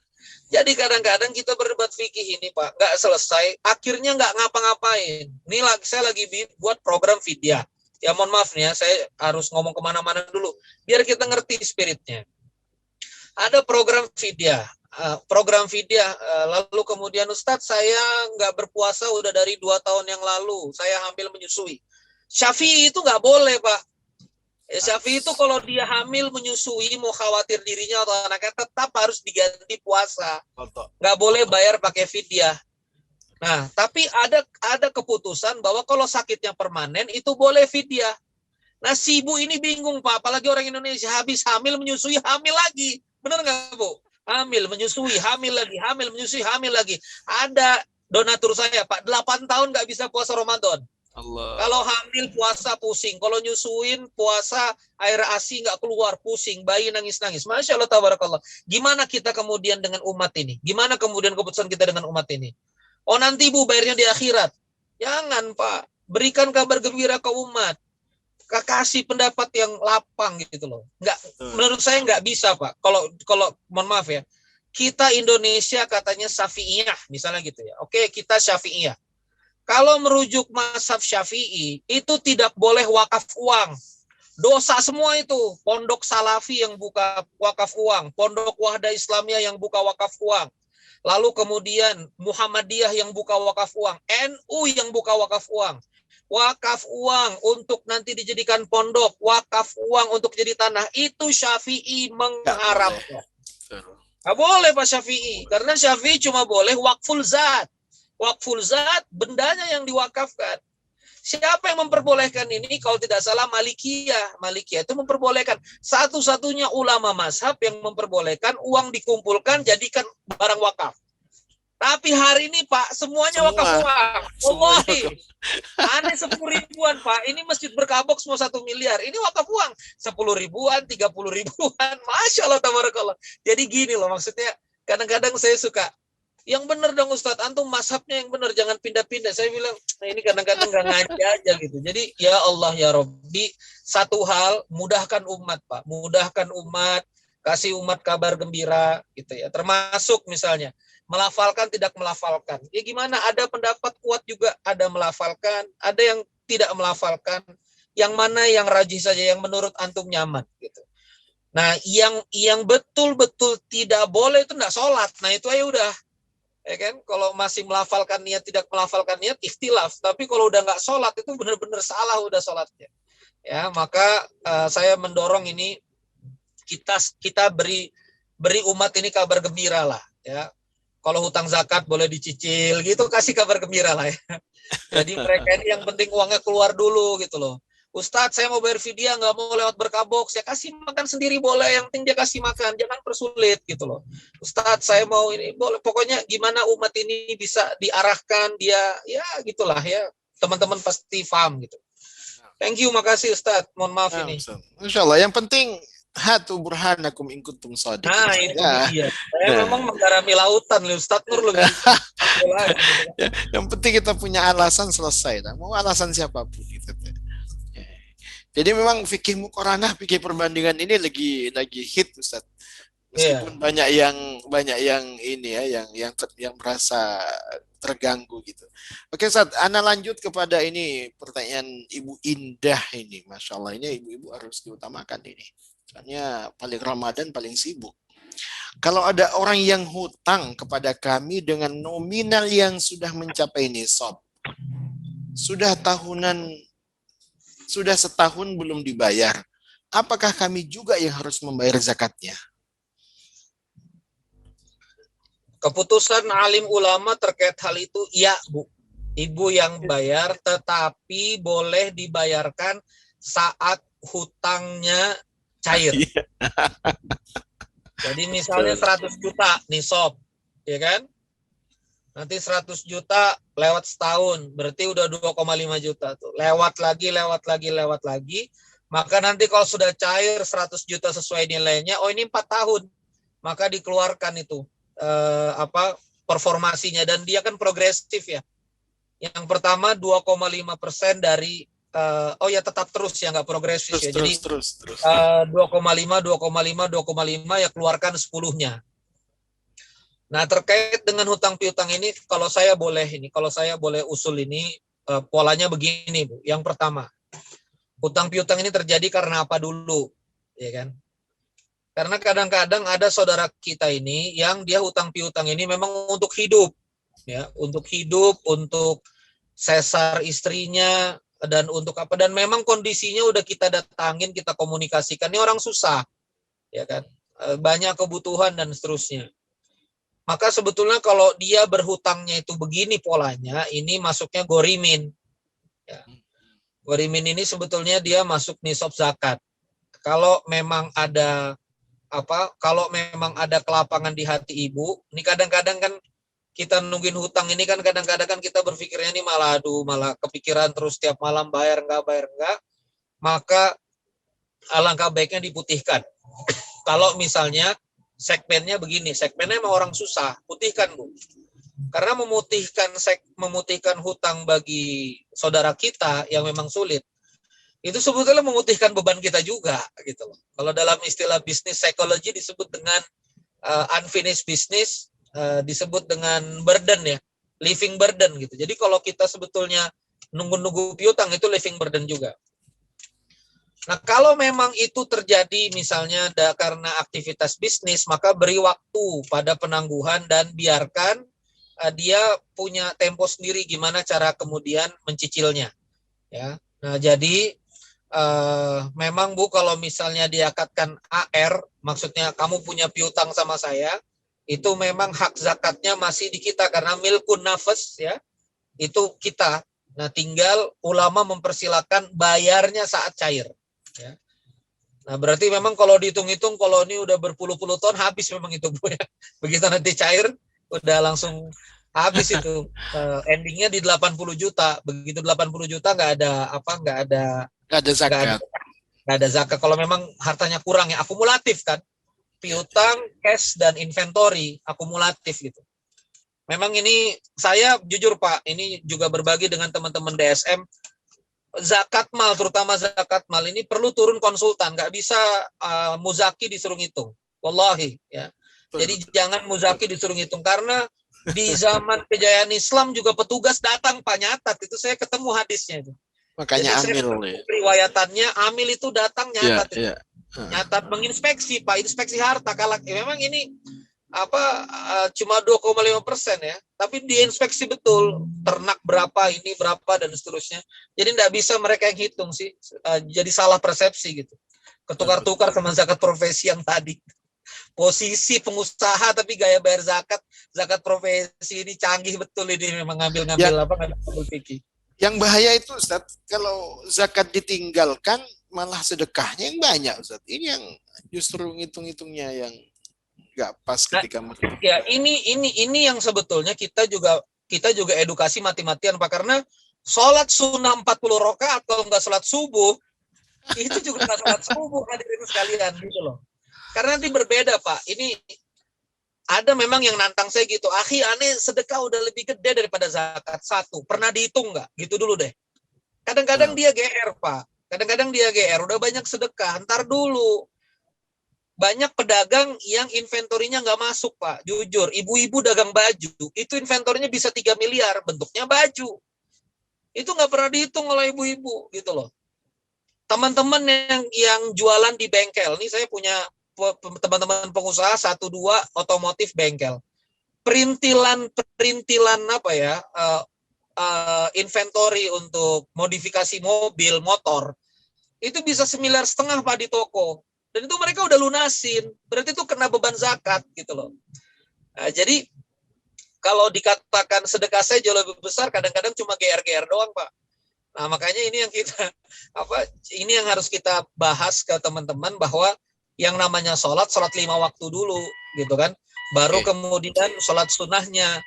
Jadi kadang-kadang kita berdebat fikih ini Pak, nggak selesai, akhirnya nggak ngapa-ngapain. Ini saya lagi buat program Vidya. Ya mohon maaf nih ya, saya harus ngomong kemana-mana dulu, biar kita ngerti spiritnya. Ada program Vidya, lalu kemudian Ustadz saya nggak berpuasa udah dari 2 tahun yang lalu, saya hamil menyusui. Syafi'i itu nggak boleh Pak. Syafi'i itu kalau dia hamil menyusui, mau khawatir dirinya atau anaknya, tetap harus diganti puasa, nggak boleh bayar pakai Vidya. Nah tapi ada keputusan bahwa kalau sakitnya permanen itu boleh Vidya. Nah si ibu ini bingung Pak, apalagi orang Indonesia, habis hamil menyusui hamil lagi. Benar nggak Bu? Hamil, menyusui, hamil lagi, hamil, menyusui, hamil lagi. Ada donatur saya Pak, 8 tahun nggak bisa puasa Ramadan. Allah. Kalau hamil puasa pusing, kalau nyusuin puasa air ASI nggak keluar pusing, bayi nangis-nangis. Masya Allah, tabarakallah. Gimana kita kemudian dengan umat ini? Gimana kemudian keputusan kita dengan umat ini? Oh nanti Bu bayarnya di akhirat. Jangan Pak, berikan kabar gembira ke umat. Kasih pendapat yang lapang gitu loh. Menurut saya nggak bisa Pak. Kalau mohon maaf ya, kita Indonesia katanya Syafi'iyah misalnya gitu ya. Oke, kita Syafi'iyah. Kalau merujuk mazhab Syafi'i itu tidak boleh wakaf uang. Dosa semua itu. Pondok Salafi yang buka wakaf uang, Pondok Wahdah Islamiyah yang buka wakaf uang. Lalu kemudian Muhammadiyah yang buka wakaf uang, NU yang buka wakaf uang. Wakaf uang untuk nanti dijadikan pondok, wakaf uang untuk jadi tanah, itu Syafi'i mengharamkan. Nggak boleh Pak Syafi'i, karena Syafi'i cuma boleh wakful zat. Wakful zat, bendanya yang diwakafkan. Siapa yang memperbolehkan ini? Kalau tidak salah Malikiyah. Malikiyah itu memperbolehkan. Satu-satunya ulama mazhab yang memperbolehkan uang dikumpulkan jadikan barang wakaf. Tapi hari ini Pak, semuanya wakaf uang. Wallahi. Aneh 10.000-an Pak. Ini Masjid Berkah Box mau 1 miliar. Ini wakaf uang. 10.000-an, 30.000-an. Masya Allah, tabarakallah. Jadi gini loh maksudnya. Kadang-kadang saya suka Yang benar dong Ustadz, antum mazhabnya yang benar, jangan pindah-pindah. Saya bilang, nah ini kadang-kadang nggak ngaji aja gitu. Jadi ya Allah ya Robbi, satu hal, mudahkan umat Pak, mudahkan umat, kasih umat kabar gembira gitu ya. Termasuk misalnya melafalkan tidak melafalkan. Ya gimana? Ada pendapat kuat juga, ada melafalkan, ada yang tidak melafalkan. Yang mana yang rajih saja, yang menurut antum nyaman gitu. Nah, yang betul-betul tidak boleh itu enggak sholat. Nah itu aja udah. Ya kan, kalau masih melafalkan niat tidak melafalkan niat ikhtilaf, tapi kalau udah nggak sholat itu benar-benar salah udah sholatnya. Ya, maka saya mendorong ini kita beri umat ini kabar gembira lah. Ya, kalau hutang zakat boleh dicicil gitu, kasih kabar gembira lah ya. Jadi mereka ini yang penting uangnya keluar dulu gitu loh. Ustadz, saya mau bayar fidyah, nggak mau lewat berkabok, saya kasih makan sendiri boleh, yang penting dia kasih makan, jangan persulit gitu loh. Ustadz, saya mau ini, boleh, pokoknya gimana umat ini bisa diarahkan, dia, ya gitulah ya, teman-teman pasti paham gitu. Thank you, makasih Ustadz, mohon maaf ini. Masya Allah, yang penting hatu burhanakum in kuntum shadiqin. Nah itu dia, saya memang menggarami lautan, Ustadz Nur lebih. Ya, yang penting kita punya alasan selesai, mau alasan siapapun gitu. Jadi memang fikih muqaranah, fikih perbandingan ini lagi hit Ustaz. Meskipun banyak yang ini ya, yang merasa terganggu gitu. Oke Ustaz, Ana lanjut kepada ini pertanyaan Ibu Indah ini. Masya Allah, ini ibu-ibu harus diutamakan ini. Soalnya paling Ramadan paling sibuk. Kalau ada orang yang hutang kepada kami dengan nominal yang sudah mencapai nisab, sudah setahun belum dibayar, apakah kami juga yang harus membayar zakatnya? Keputusan alim ulama terkait hal itu, ya Bu, ibu yang bayar, tetapi boleh dibayarkan saat hutangnya cair. Jadi misalnya 100 juta nisab, ya kan? Nanti 100 juta lewat setahun, berarti udah 2,5 juta tuh. Lewat lagi. Maka nanti kalau sudah cair 100 juta sesuai nilainya, oh ini 4 tahun. Maka dikeluarkan itu performasinya, dan dia kan progresif ya. Yang pertama 2,5% dari tetap terus ya, nggak progresif ya. Jadi 2,5 ya keluarkan 10-nya. Nah, terkait dengan hutang piutang ini, kalau saya boleh usul ini, polanya begini, Bu. Yang pertama, hutang piutang ini terjadi karena apa dulu, ya kan? Karena kadang-kadang ada saudara kita ini yang dia hutang piutang ini memang untuk hidup, ya, untuk sesar istrinya dan untuk apa? Dan memang kondisinya udah kita datangin, kita komunikasikan, ini orang susah, ya kan? Banyak kebutuhan dan seterusnya. Maka sebetulnya kalau dia berhutangnya itu begini polanya, ini masuknya gorimin. Ya. Gorimin ini sebetulnya dia masuk nisab zakat. Kalau memang ada kelapangan di hati ibu, ini kadang-kadang kan kita nungguin hutang ini kan kadang-kadang kan kita berpikirnya ini malah kepikiran terus tiap malam bayar enggak, maka alangkah baiknya diputihkan. Kalau misalnya segmennya begini, segmennya memang orang susah, putihkan Bu. Karena memutihkan hutang bagi saudara kita yang memang sulit, itu sebetulnya memutihkan beban kita juga gitu loh. Kalau dalam istilah bisnis psikologi disebut dengan unfinished business, disebut dengan burden ya, living burden gitu. Jadi kalau kita sebetulnya nunggu piutang itu living burden juga. Nah, kalau memang itu terjadi misalnya karena aktivitas bisnis, maka beri waktu pada penangguhan dan biarkan dia punya tempo sendiri gimana cara kemudian mencicilnya. Ya. Nah, jadi memang Bu, kalau misalnya diakatkan AR, maksudnya kamu punya piutang sama saya, itu memang hak zakatnya masih di kita karena milkun nafas ya, itu kita. Nah, tinggal ulama mempersilakan bayarnya saat cair. Ya. Nah, berarti memang kalau dihitung-hitung, kalau ini udah berpuluh-puluh tahun habis memang itu Bu ya. Begitu nanti cair, udah langsung habis itu. Endingnya di 80 juta. Begitu 80 juta nggak ada zakat. Nggak ada zakat. Kalau memang hartanya kurang ya, akumulatif kan. Piutang, cash, dan inventory, akumulatif gitu. Memang ini saya jujur Pak, ini juga berbagi dengan teman-teman DSM. Zakat mal, terutama zakat mal ini perlu turun konsultan, nggak bisa muzaki disuruh ngitung. Wallahi ya. Jadi jangan muzaki disuruh ngitung, karena di zaman kejayaan Islam juga petugas datang Pak nyatat, itu saya ketemu hadisnya itu. Makanya Jadi amil saya riwayatannya amil itu datang nyatat, ya. nyatat menginspeksi Pak, inspeksi harta. Kalau memang ini cuma 2,5% ya, tapi diinspeksi betul ternak berapa, ini berapa dan seterusnya. Jadi tidak bisa mereka yang hitung sih, jadi salah persepsi gitu, ketukar-tukar sama zakat profesi yang tadi. Posisi pengusaha tapi gaya bayar zakat profesi ini canggih betul, ini memang ngambil fikih. Yang bahaya itu Ustaz, kalau zakat ditinggalkan malah sedekahnya yang banyak Ustaz. Ini yang justru ngitung-hitungnya yang nggak pas ketika ya ini yang sebetulnya kita juga edukasi mati-matian Pak, karena sholat sunnah 40 rakaat kalau nggak sholat subuh itu juga nggak sholat subuh, hadirin sekalian gitu loh. Karena nanti berbeda Pak. Ini ada memang yang nantang saya gitu, akhi aneh sedekah udah lebih gede daripada zakat. Satu, pernah dihitung nggak? Gitu dulu deh. Kadang-kadang dia GR Pak. Kadang-kadang dia GR, udah banyak sedekah, ntar dulu. Banyak pedagang yang inventorinya nggak masuk Pak. Jujur, ibu-ibu dagang baju, itu inventorinya bisa 3 miliar, bentuknya baju. Itu nggak pernah dihitung oleh ibu-ibu gitu loh. Teman-teman yang jualan di bengkel, nih saya punya teman-teman pengusaha 1-2 otomotif bengkel. Perintilan inventory untuk modifikasi mobil, motor, itu bisa 1,5 miliar Pak di toko. Dan itu mereka udah lunasin. Berarti itu kena beban zakat gitu loh. Nah, jadi kalau dikatakan sedekah saya jauh lebih besar, kadang-kadang cuma GR-GR doang Pak. Nah, makanya ini yang harus kita bahas ke teman-teman, bahwa yang namanya sholat 5 waktu dulu gitu kan, baru kemudian sholat sunnahnya.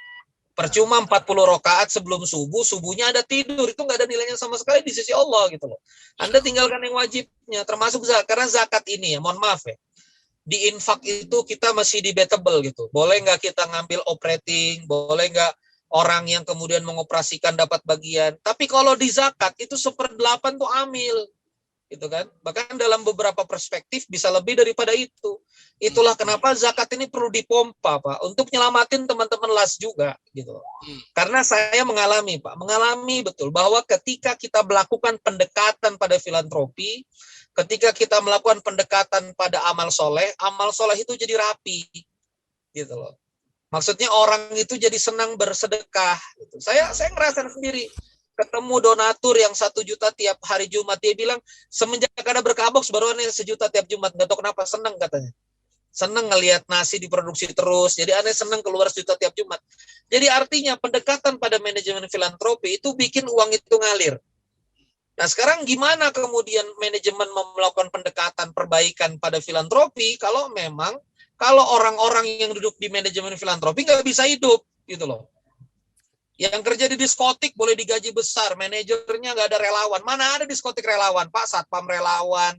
Percuma 40 rakaat sebelum subuhnya ada tidur, itu nggak ada nilainya sama sekali di sisi Allah gitu loh. Anda tinggalkan yang wajibnya, termasuk zakat. Karena zakat ini ya, mohon maaf ya, di infak itu kita masih debatable gitu. Boleh nggak kita ngambil operating, boleh nggak orang yang kemudian mengoperasikan dapat bagian. Tapi kalau di zakat itu 1/8 tuh amil, gitu kan. Bahkan dalam beberapa perspektif bisa lebih daripada itu. Itulah kenapa zakat ini perlu dipompa Pak, untuk nyelamatin teman-teman las juga gitu. Karena saya mengalami betul bahwa ketika kita melakukan pendekatan pada filantropi, ketika kita melakukan pendekatan pada amal soleh itu jadi rapi gitu loh. Maksudnya orang itu jadi senang bersedekah gitu. Saya ngerasain sendiri. Ketemu donatur yang 1 juta tiap hari Jumat, dia bilang semenjak ada Berkabox baru aneh 1 juta tiap Jumat, nggak tahu kenapa, seneng katanya, seneng ngelihat nasi diproduksi terus, jadi aneh seneng keluar 1 juta tiap Jumat. Jadi artinya pendekatan pada manajemen filantropi itu bikin uang itu ngalir. Nah sekarang gimana kemudian manajemen melakukan pendekatan perbaikan pada filantropi kalau orang-orang yang duduk di manajemen filantropi nggak bisa hidup gitu loh. Yang kerja di diskotik boleh digaji besar, manajernya nggak ada relawan. Mana ada diskotik relawan, Pak? Satpam relawan,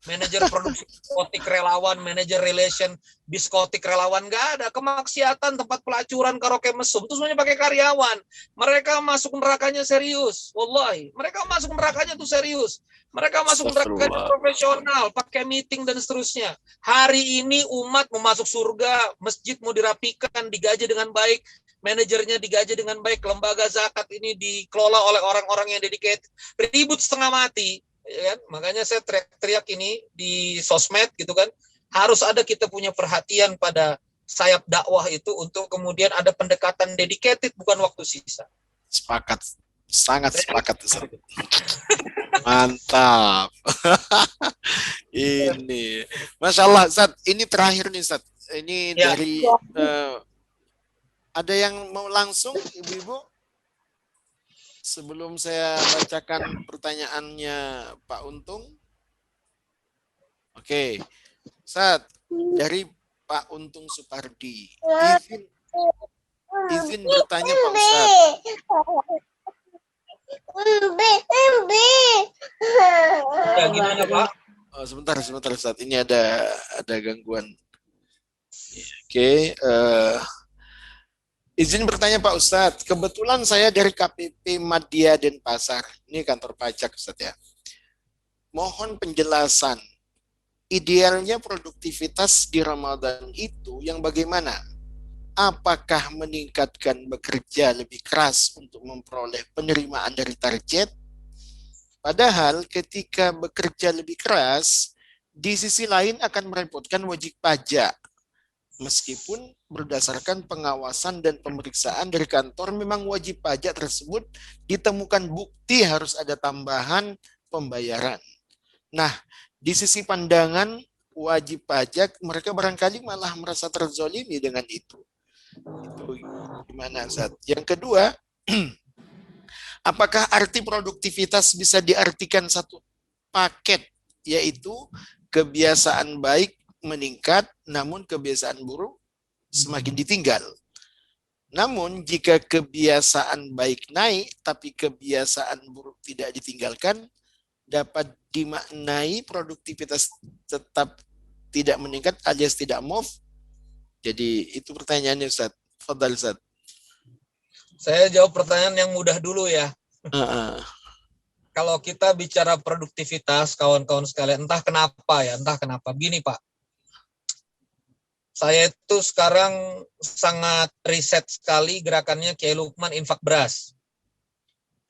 manajer produksi diskotik relawan, manajer relation diskotik relawan, nggak ada. Kemaksiatan, tempat pelacuran, karaoke mesum, itu semuanya pakai karyawan. Mereka masuk nerakanya serius, wallahi. Mereka masuk nerakanya tuh serius. Mereka masuk nerakanya profesional, pakai meeting dan seterusnya. Hari ini umat mau masuk surga, masjid mau dirapikan, digaji dengan baik, manajernya digaji dengan baik, lembaga zakat ini dikelola oleh orang-orang yang dedicated, ribut setengah mati, ya kan? Makanya saya teriak-teriak ini di sosmed gitu kan, harus ada kita punya perhatian pada sayap dakwah itu untuk kemudian ada pendekatan dedicated, bukan waktu sisa. Sepakat, sangat sepakat. Mantap. Ini, Masya Allah, Ustaz, ini terakhir nih Ustaz, ini ya. Dari ada yang mau langsung, Ibu-Ibu? Sebelum saya bacakan pertanyaannya Pak Untung. Oke. Ustaz, dari Pak Untung Supardi. Izin bertanya Pak Ustaz. Ya, gimana Pak? Oh, sebentar Ustaz. Ini ada gangguan. Oke. Izin bertanya Pak Ustadz, kebetulan saya dari KPP Madya Denpasar, ini kantor pajak Ustadz ya. Mohon penjelasan, idealnya produktivitas di Ramadan itu yang bagaimana? Apakah meningkatkan bekerja lebih keras untuk memperoleh penerimaan dari target? Padahal ketika bekerja lebih keras, di sisi lain akan merepotkan wajib pajak. Meskipun berdasarkan pengawasan dan pemeriksaan dari kantor, memang wajib pajak tersebut ditemukan bukti harus ada tambahan pembayaran. Nah, di sisi pandangan wajib pajak, mereka barangkali malah merasa terzolimi dengan itu. Itu gimana, Ustaz? Yang kedua, apakah arti produktivitas bisa diartikan satu paket, yaitu kebiasaan baik meningkat, namun kebiasaan buruk semakin ditinggal. Namun jika kebiasaan baik naik, tapi kebiasaan buruk tidak ditinggalkan, dapat dimaknai produktivitas tetap tidak meningkat alias tidak move. Jadi itu pertanyaannya Ustaz. Fadhal Ustaz. Saya jawab pertanyaan yang mudah dulu ya. Kalau kita bicara produktivitas, kawan-kawan sekalian, entah kenapa. Gini Pak, saya itu sekarang sangat riset sekali gerakannya Kiai Lukman infak beras.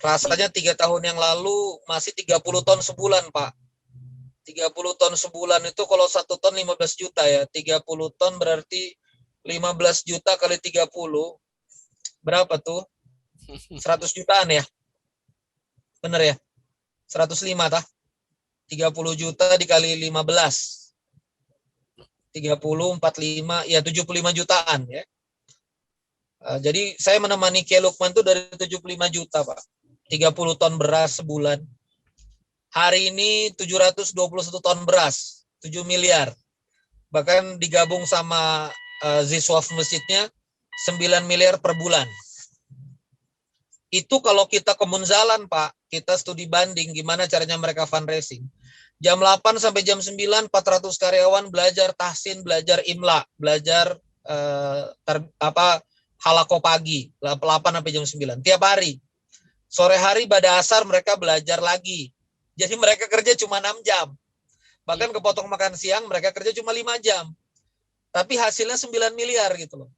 Rasanya 3 tahun yang lalu masih 30 ton sebulan, Pak. 30 ton sebulan itu kalau 1 ton 15 juta ya. 30 ton berarti 15 juta kali 30. Berapa tuh? 100 jutaan ya? Bener ya? 105 tah? 30 juta dikali 15. 30, 45, ya 75 jutaan ya. Jadi saya menemani Kiai Lukman itu dari 75 juta Pak. 30 ton beras sebulan. Hari ini 721 ton beras, 7 miliar. Bahkan digabung sama Ziswaf masjidnya 9 miliar per bulan. Itu kalau kita ke Munzalan Pak, kita studi banding gimana caranya mereka fundraising. Jam 8 sampai jam 9, 400 karyawan belajar tahsin, belajar imla, belajar halako pagi, 8 sampai jam 9, tiap hari. Sore hari pada asar mereka belajar lagi. Jadi mereka kerja cuma 6 jam. Bahkan kepotong makan siang mereka kerja cuma 5 jam. Tapi hasilnya 9 miliar gitu loh.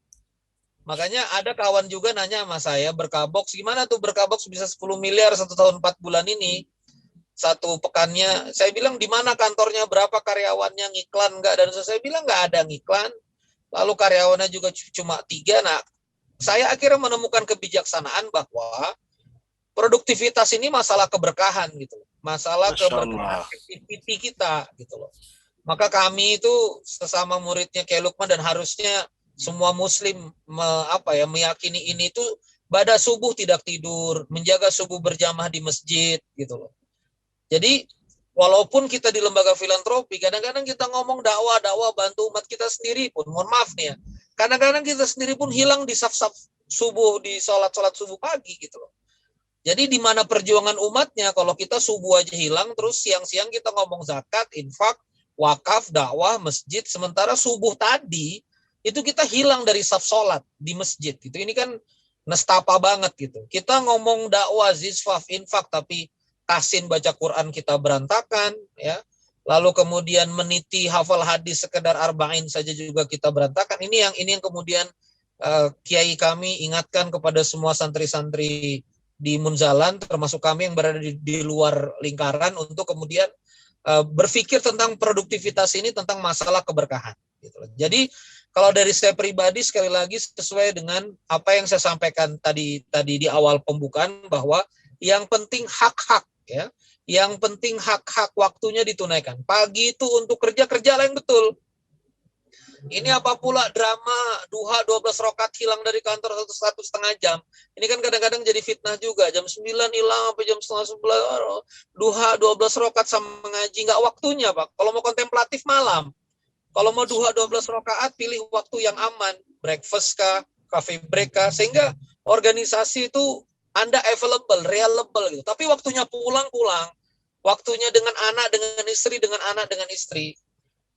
Makanya ada kawan juga nanya sama saya, Berkabox, gimana tuh Berkabox bisa 10 miliar 1 tahun 4 bulan ini? Satu pekannya, saya bilang di mana kantornya, berapa karyawannya, ngiklan enggak, dan saya bilang enggak ada ngiklan, lalu karyawannya juga cuma 3. Nah, saya akhirnya menemukan kebijaksanaan bahwa produktivitas ini masalah keberkahan gitu, masalah keberkahan activity kita gitu loh. Maka kami itu sesama muridnya Kiai Lukman dan harusnya semua muslim meyakini ini itu pada subuh tidak tidur, menjaga subuh berjamaah di masjid gitu loh. Jadi walaupun kita di lembaga filantropi, kadang-kadang kita ngomong dakwah bantu umat kita sendiri pun, mohon maaf nih ya, kadang-kadang kita sendiri pun hilang di saf-saf subuh, di sholat subuh pagi gitu loh. Jadi di mana perjuangan umatnya kalau kita subuh aja hilang, terus siang-siang kita ngomong zakat, infak, wakaf, dakwah, masjid, sementara subuh tadi itu kita hilang dari saf sholat di masjid gitu. Ini kan nestapa banget gitu. Kita ngomong dakwah, zisfaf, infak, tapi tahsin baca Quran kita berantakan ya. Lalu kemudian meniti hafal hadis sekedar arba'in saja juga kita berantakan. Ini yang kemudian kiai kami ingatkan kepada semua santri-santri di Munzalan, termasuk kami yang berada di luar lingkaran, untuk kemudian berpikir tentang produktivitas ini, tentang masalah keberkahan gitu. Jadi kalau dari saya pribadi, sekali lagi sesuai dengan apa yang saya sampaikan tadi di awal pembukaan, bahwa yang penting hak-hak ya, yang penting hak-hak waktunya ditunaikan. Pagi itu untuk kerja yang betul. Ini apa pula drama duha 12 rakaat hilang dari kantor 1,5 jam. Ini kan kadang-kadang jadi fitnah juga. Jam 9 hilang sampai jam 10:30 duha 12 rakaat sama ngaji, nggak waktunya Pak. Kalau mau kontemplatif malam. Kalau mau duha 12 rakaat pilih waktu yang aman, breakfast kah, cafe break kah, sehingga organisasi itu Anda available, reliable gitu. Tapi waktunya pulang, waktunya dengan anak, dengan istri, dengan anak, dengan istri.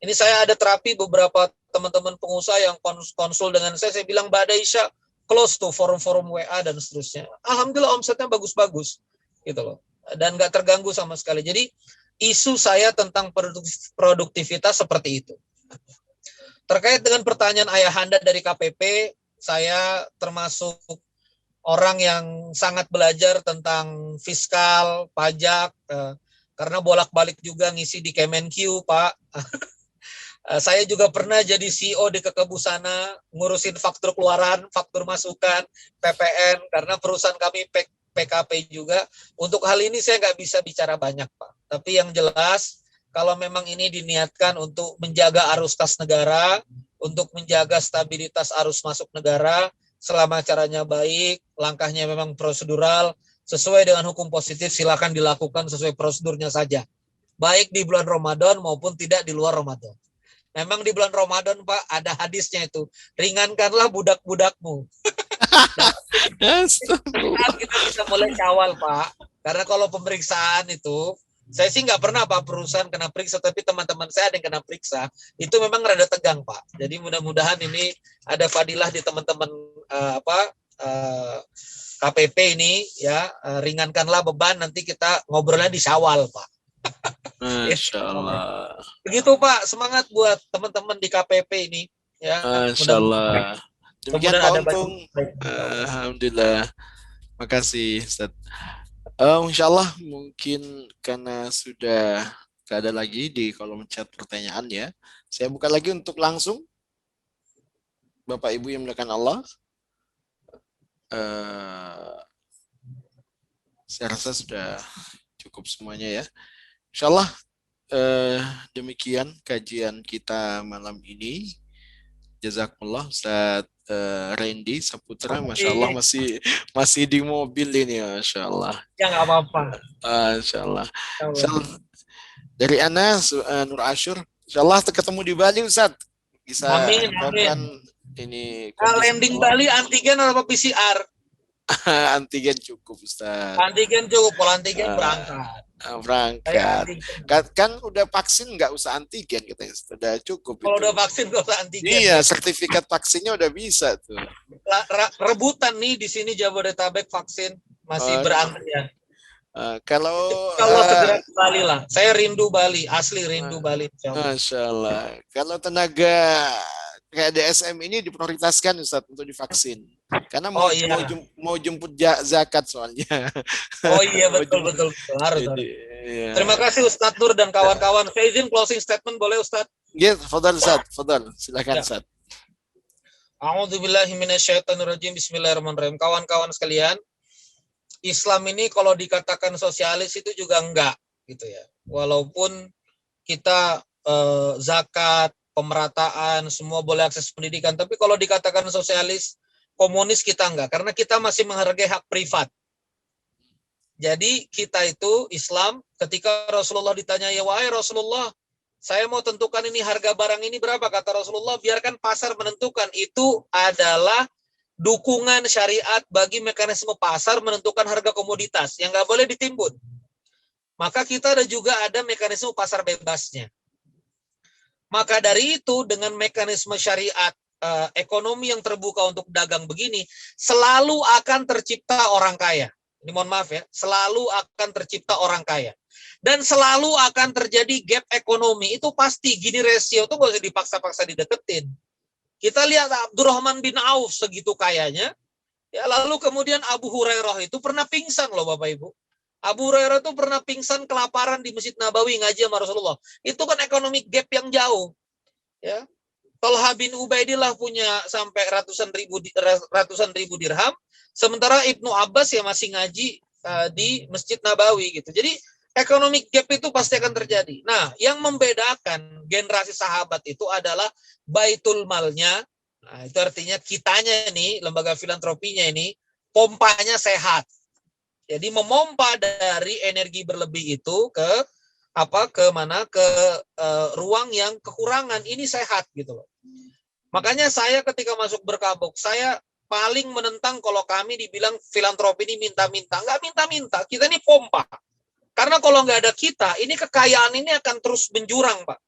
Ini saya ada terapi beberapa teman-teman pengusaha yang konsul dengan saya bilang, Mbak Daisha, close tuh forum-forum WA dan seterusnya. Alhamdulillah omsetnya bagus-bagus gitu loh. Dan nggak terganggu sama sekali. Jadi isu saya tentang produktivitas seperti itu. Terkait dengan pertanyaan Ayahanda dari KPP, saya termasuk orang yang sangat belajar tentang fiskal, pajak, karena bolak-balik juga ngisi di Kemenq, Pak. Saya juga pernah jadi CEO di Kekebusana, ngurusin faktur keluaran, faktur masukan, PPN, karena perusahaan kami PKP juga. Untuk hal ini saya nggak bisa bicara banyak, Pak. Tapi yang jelas, kalau memang ini diniatkan untuk menjaga arus kas negara, untuk menjaga stabilitas arus masuk negara, selama caranya baik, langkahnya memang prosedural, sesuai dengan hukum positif, silakan dilakukan sesuai prosedurnya saja. Baik di bulan Ramadan maupun tidak di luar Ramadan. Memang di bulan Ramadan, Pak, ada hadisnya itu. Ringankanlah budak-budakmu. Kita bisa mulai Syawal, Pak. Karena kalau pemeriksaan itu, saya sih nggak pernah Pak perusahaan kena periksa, tapi teman-teman saya ada yang kena periksa. Itu memang rada tegang, Pak. Jadi mudah-mudahan ini ada fadilah di teman-teman KPP ini, ya, ringankanlah beban. Nanti kita ngobrolnya di Syawal, Pak. Masya Allah. Begitu Pak, semangat buat teman-teman di KPP ini. Ya, Masya Allah. Demikian Pak Untung. Alhamdulillah. Makasih Ustaz. Insya Allah mungkin karena sudah gak ada lagi di kolom chat pertanyaan ya. Saya buka lagi untuk langsung. Bapak Ibu yang melakukan Allah. Saya rasa sudah cukup semuanya ya. Insya Allah demikian kajian kita malam ini. Jazakumullah Ustaz Randy Saputra, Masya Allah masih di mobil ini, Masya Allah. Ya nggak apa-apa. Masya Allah. Dari Ana Nur Asyur, Insya Allah ketemu di Bali Ustaz. Bisa amin. Ini landing Bali antigen atau PCR? Antigen cukup Ustaz. Antigen cukup, kalau antigen berangkat. Kan udah vaksin nggak usah antigen katanya, sudah cukup. Kalau udah vaksin nggak usah antigen. Iya, sertifikat vaksinnya udah bisa tuh. Rebutan nih di sini Jabodetabek vaksin masih berantrian. Kalau segera ke Bali lah. Saya rindu Bali, asli rindu Bali. Masya Allah. Kalau tenaga kayak DSM ini diprioritaskan Ustaz untuk divaksin. Karena mau jemput zakat soalnya. Oh iya, betul. Harus. Iya. Terima kasih Ustadz Nur dan kawan-kawan. Saya izin closing statement, boleh Ustadz? Ya, fadhal Ustadz, fadhal. Silakan Ustadz. A'udzubillahi minasyaitonirrajim. Bismillahirrahmanirrahim. Kawan-kawan sekalian, Islam ini kalau dikatakan sosialis itu juga enggak gitu ya. Walaupun kita zakat, pemerataan, semua boleh akses pendidikan, tapi kalau dikatakan sosialis, komunis kita enggak, karena kita masih menghargai hak privat. Jadi kita itu Islam, ketika Rasulullah ditanya, ya wahai Rasulullah, saya mau tentukan ini harga barang ini berapa, kata Rasulullah, biarkan pasar menentukan. Itu adalah dukungan syariat bagi mekanisme pasar menentukan harga komoditas yang nggak boleh ditimbun. Maka kita ada mekanisme pasar bebasnya. Maka dari itu dengan mekanisme syariat ekonomi yang terbuka untuk dagang begini, selalu akan tercipta orang kaya. Ini mohon maaf ya, selalu akan tercipta orang kaya. Dan selalu akan terjadi gap ekonomi, itu pasti. Gini rasio itu nggak usah dipaksa-paksa dideketin. Kita lihat Abdurrahman bin Auf segitu kayanya, ya lalu kemudian Abu Hurairah itu pernah pingsan loh Bapak Ibu. Abu Hurairah itu pernah pingsan kelaparan di Masjid Nabawi ngaji sama Rasulullah. Itu kan ekonomi gap yang jauh. Ya. Talha bin Ubaidillah punya sampai ratusan ribu dirham, sementara Ibnu Abbas ya masih ngaji di Masjid Nabawi gitu. Jadi ekonomi gap itu pasti akan terjadi. Nah, yang membedakan generasi sahabat itu adalah baitul malnya. Nah, itu artinya kitanya nih, lembaga filantropinya ini, pompanya sehat. Jadi memompa dari energi berlebih itu ke ruang yang kekurangan, ini sehat gitu loh. Makanya saya ketika masuk Berkabuk, saya paling menentang kalau kami dibilang filantropi ini minta-minta. Nggak minta-minta, kita ini pompa. Karena kalau nggak ada kita, ini kekayaan ini akan terus menjurang, Pak.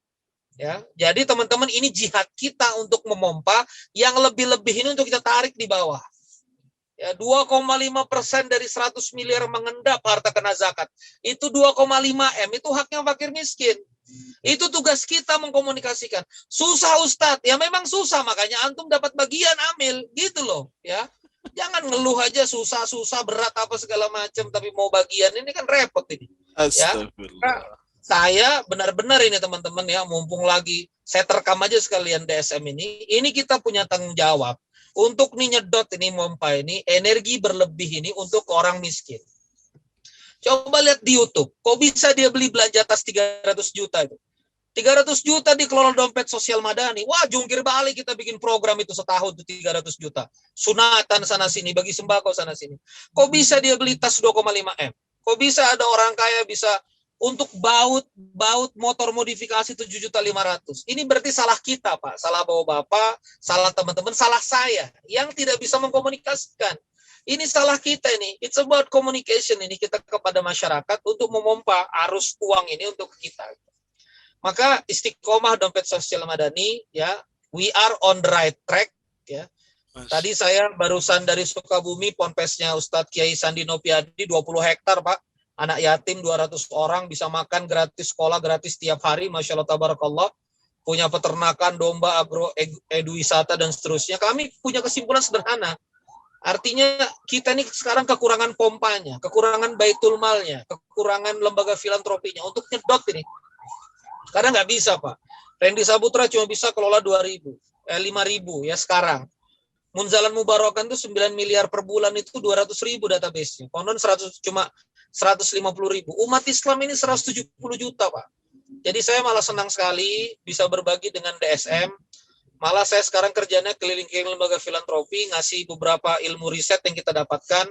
Ya, jadi teman-teman, ini jihad kita untuk memompa yang lebih-lebih ini untuk kita tarik di bawah. Ya, 2,5% dari 100 miliar mengendap harta kena zakat. Itu 2,5 M, itu haknya fakir miskin. Itu tugas kita mengkomunikasikan. Susah Ustadz, ya memang susah, makanya antum dapat bagian amil, gitu loh, ya. Jangan ngeluh aja susah berat apa segala macam, tapi mau bagian ini kan repot ini. Ya, Astagfirullah. saya benar-benar ini teman-teman ya, mumpung lagi saya terekam aja sekalian DSM ini kita punya tanggung jawab untuk nih nyedot ini mompa ini energi berlebih ini untuk orang miskin. Coba lihat di YouTube, kok bisa dia beli belanja tas 300 juta itu? 300 juta dikelola dompet sosial madani. Wah, jungkir balik kita bikin program itu setahun tuh 300 juta. Sunatan sana sini, bagi sembako sana sini. Kok bisa dia beli tas 2,5 M? Kok bisa ada orang kaya bisa untuk baut motor modifikasi 7.500.000. Ini berarti salah kita, Pak. Salah bapak-bapak, salah teman-teman, salah saya yang tidak bisa mengkomunikasikan. Ini salah kita ini. It's about communication ini kita kepada masyarakat untuk memompa arus uang ini untuk kita. Maka istiqomah dompet sosial madani, ya, we are on the right track, ya. Tadi saya barusan dari Sukabumi, ponpesnya Ustadz Kiai Sandi Nopiadi, 20 hektar, Pak. Anak yatim 200 orang bisa makan gratis, sekolah gratis tiap hari, Masya Allah, tabarakallah. Punya peternakan, domba, agro, eduwisata, dan seterusnya. Kami punya kesimpulan sederhana. Artinya kita ini sekarang kekurangan pompanya, kekurangan baitul malnya, kekurangan lembaga filantropinya untuk nyedot ini. Karena nggak bisa, Pak. Randy Saputra cuma bisa kelola 5.000 ya sekarang. Munzalan Mubarakan itu 9 miliar per bulan, itu 200.000 database-nya. Konon cuma 150.000. Umat Islam ini 170 juta, Pak. Jadi saya malah senang sekali bisa berbagi dengan DSM. Malah saya sekarang kerjanya keliling-keliling lembaga filantropi, ngasih beberapa ilmu riset yang kita dapatkan.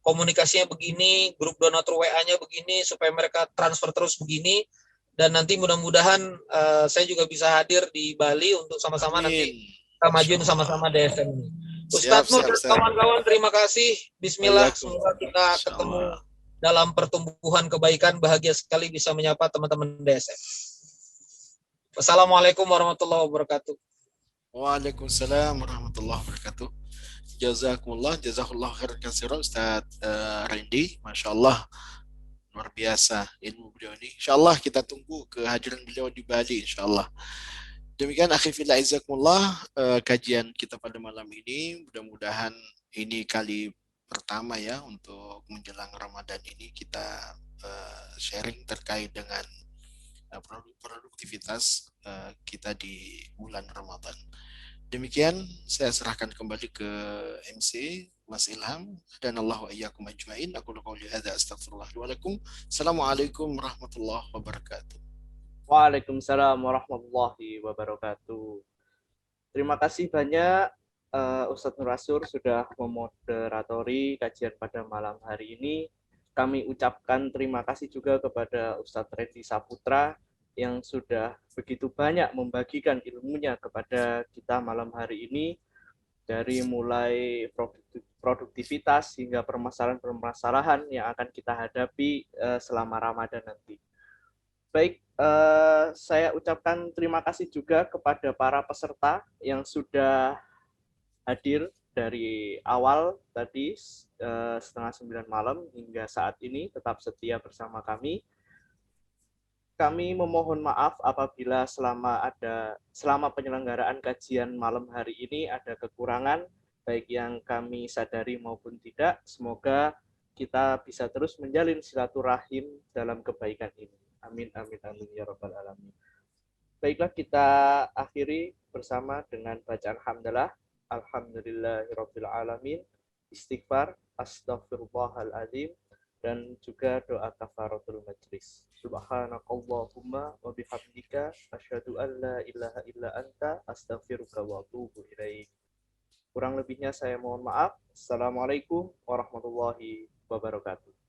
Komunikasinya begini, grup donatur WA-nya begini, supaya mereka transfer terus begini. Dan nanti mudah-mudahan saya juga bisa hadir di Bali untuk sama-sama nanti kita majuin sama-sama DSM ini. Ustadz Nur dan kawan-kawan, terima kasih. Bismillah, semoga kita ketemu dalam pertumbuhan kebaikan. Bahagia sekali bisa menyapa teman-teman DSM. Wassalamualaikum warahmatullahi wabarakatuh. Waalaikumsalam warahmatullahi wabarakatuh. Jazakumullah, jazakallah khair katsiran Ustadz Randy, Masya Allah. Luar biasa ilmu beliau ini. InsyaAllah kita tunggu kehadiran beliau di Bali, insyaAllah. Demikian akhi fillah izakumullah, kajian kita pada malam ini. Mudah-mudahan ini kali pertama ya untuk menjelang Ramadan ini kita sharing terkait dengan produktivitas kita di bulan Ramadan. Demikian saya serahkan kembali ke MC Mas Ilham dan Allah wa iyyakum ajmain. Aku qouli hadza astaghfirullah wa lakum. Assalamualaikum warahmatullahi wabarakatuh. Waalaikumsalam warahmatullahi wabarakatuh. Terima kasih banyak Ustadz Nur Asur sudah memoderatori kajian pada malam hari ini. Kami ucapkan terima kasih juga kepada Ustadz Randy Saputra yang sudah begitu banyak membagikan ilmunya kepada kita malam hari ini, dari mulai produktivitas hingga permasalahan-permasalahan yang akan kita hadapi selama Ramadan nanti. Baik, saya ucapkan terima kasih juga kepada para peserta yang sudah hadir dari awal tadi 8:30 malam hingga saat ini tetap setia bersama kami. Kami memohon maaf apabila selama penyelenggaraan kajian malam hari ini ada kekurangan, baik yang kami sadari maupun tidak. Semoga kita bisa terus menjalin silaturahim dalam kebaikan ini. Amin, amin, amin, ya rabbal alamin. Baiklah, kita akhiri bersama dengan bacaan hamdalah. Alhamdulillahirabbil alamin. Istighfar, astaghfirullahaladzim, dan juga doa kafaratul majlis. Subhanakallahumma wa bihamdika asyhadu an la ilaha illa anta astaghfiruka wa atubu ilaik. Kurang lebihnya saya mohon maaf. Assalamualaikum warahmatullahi wabarakatuh.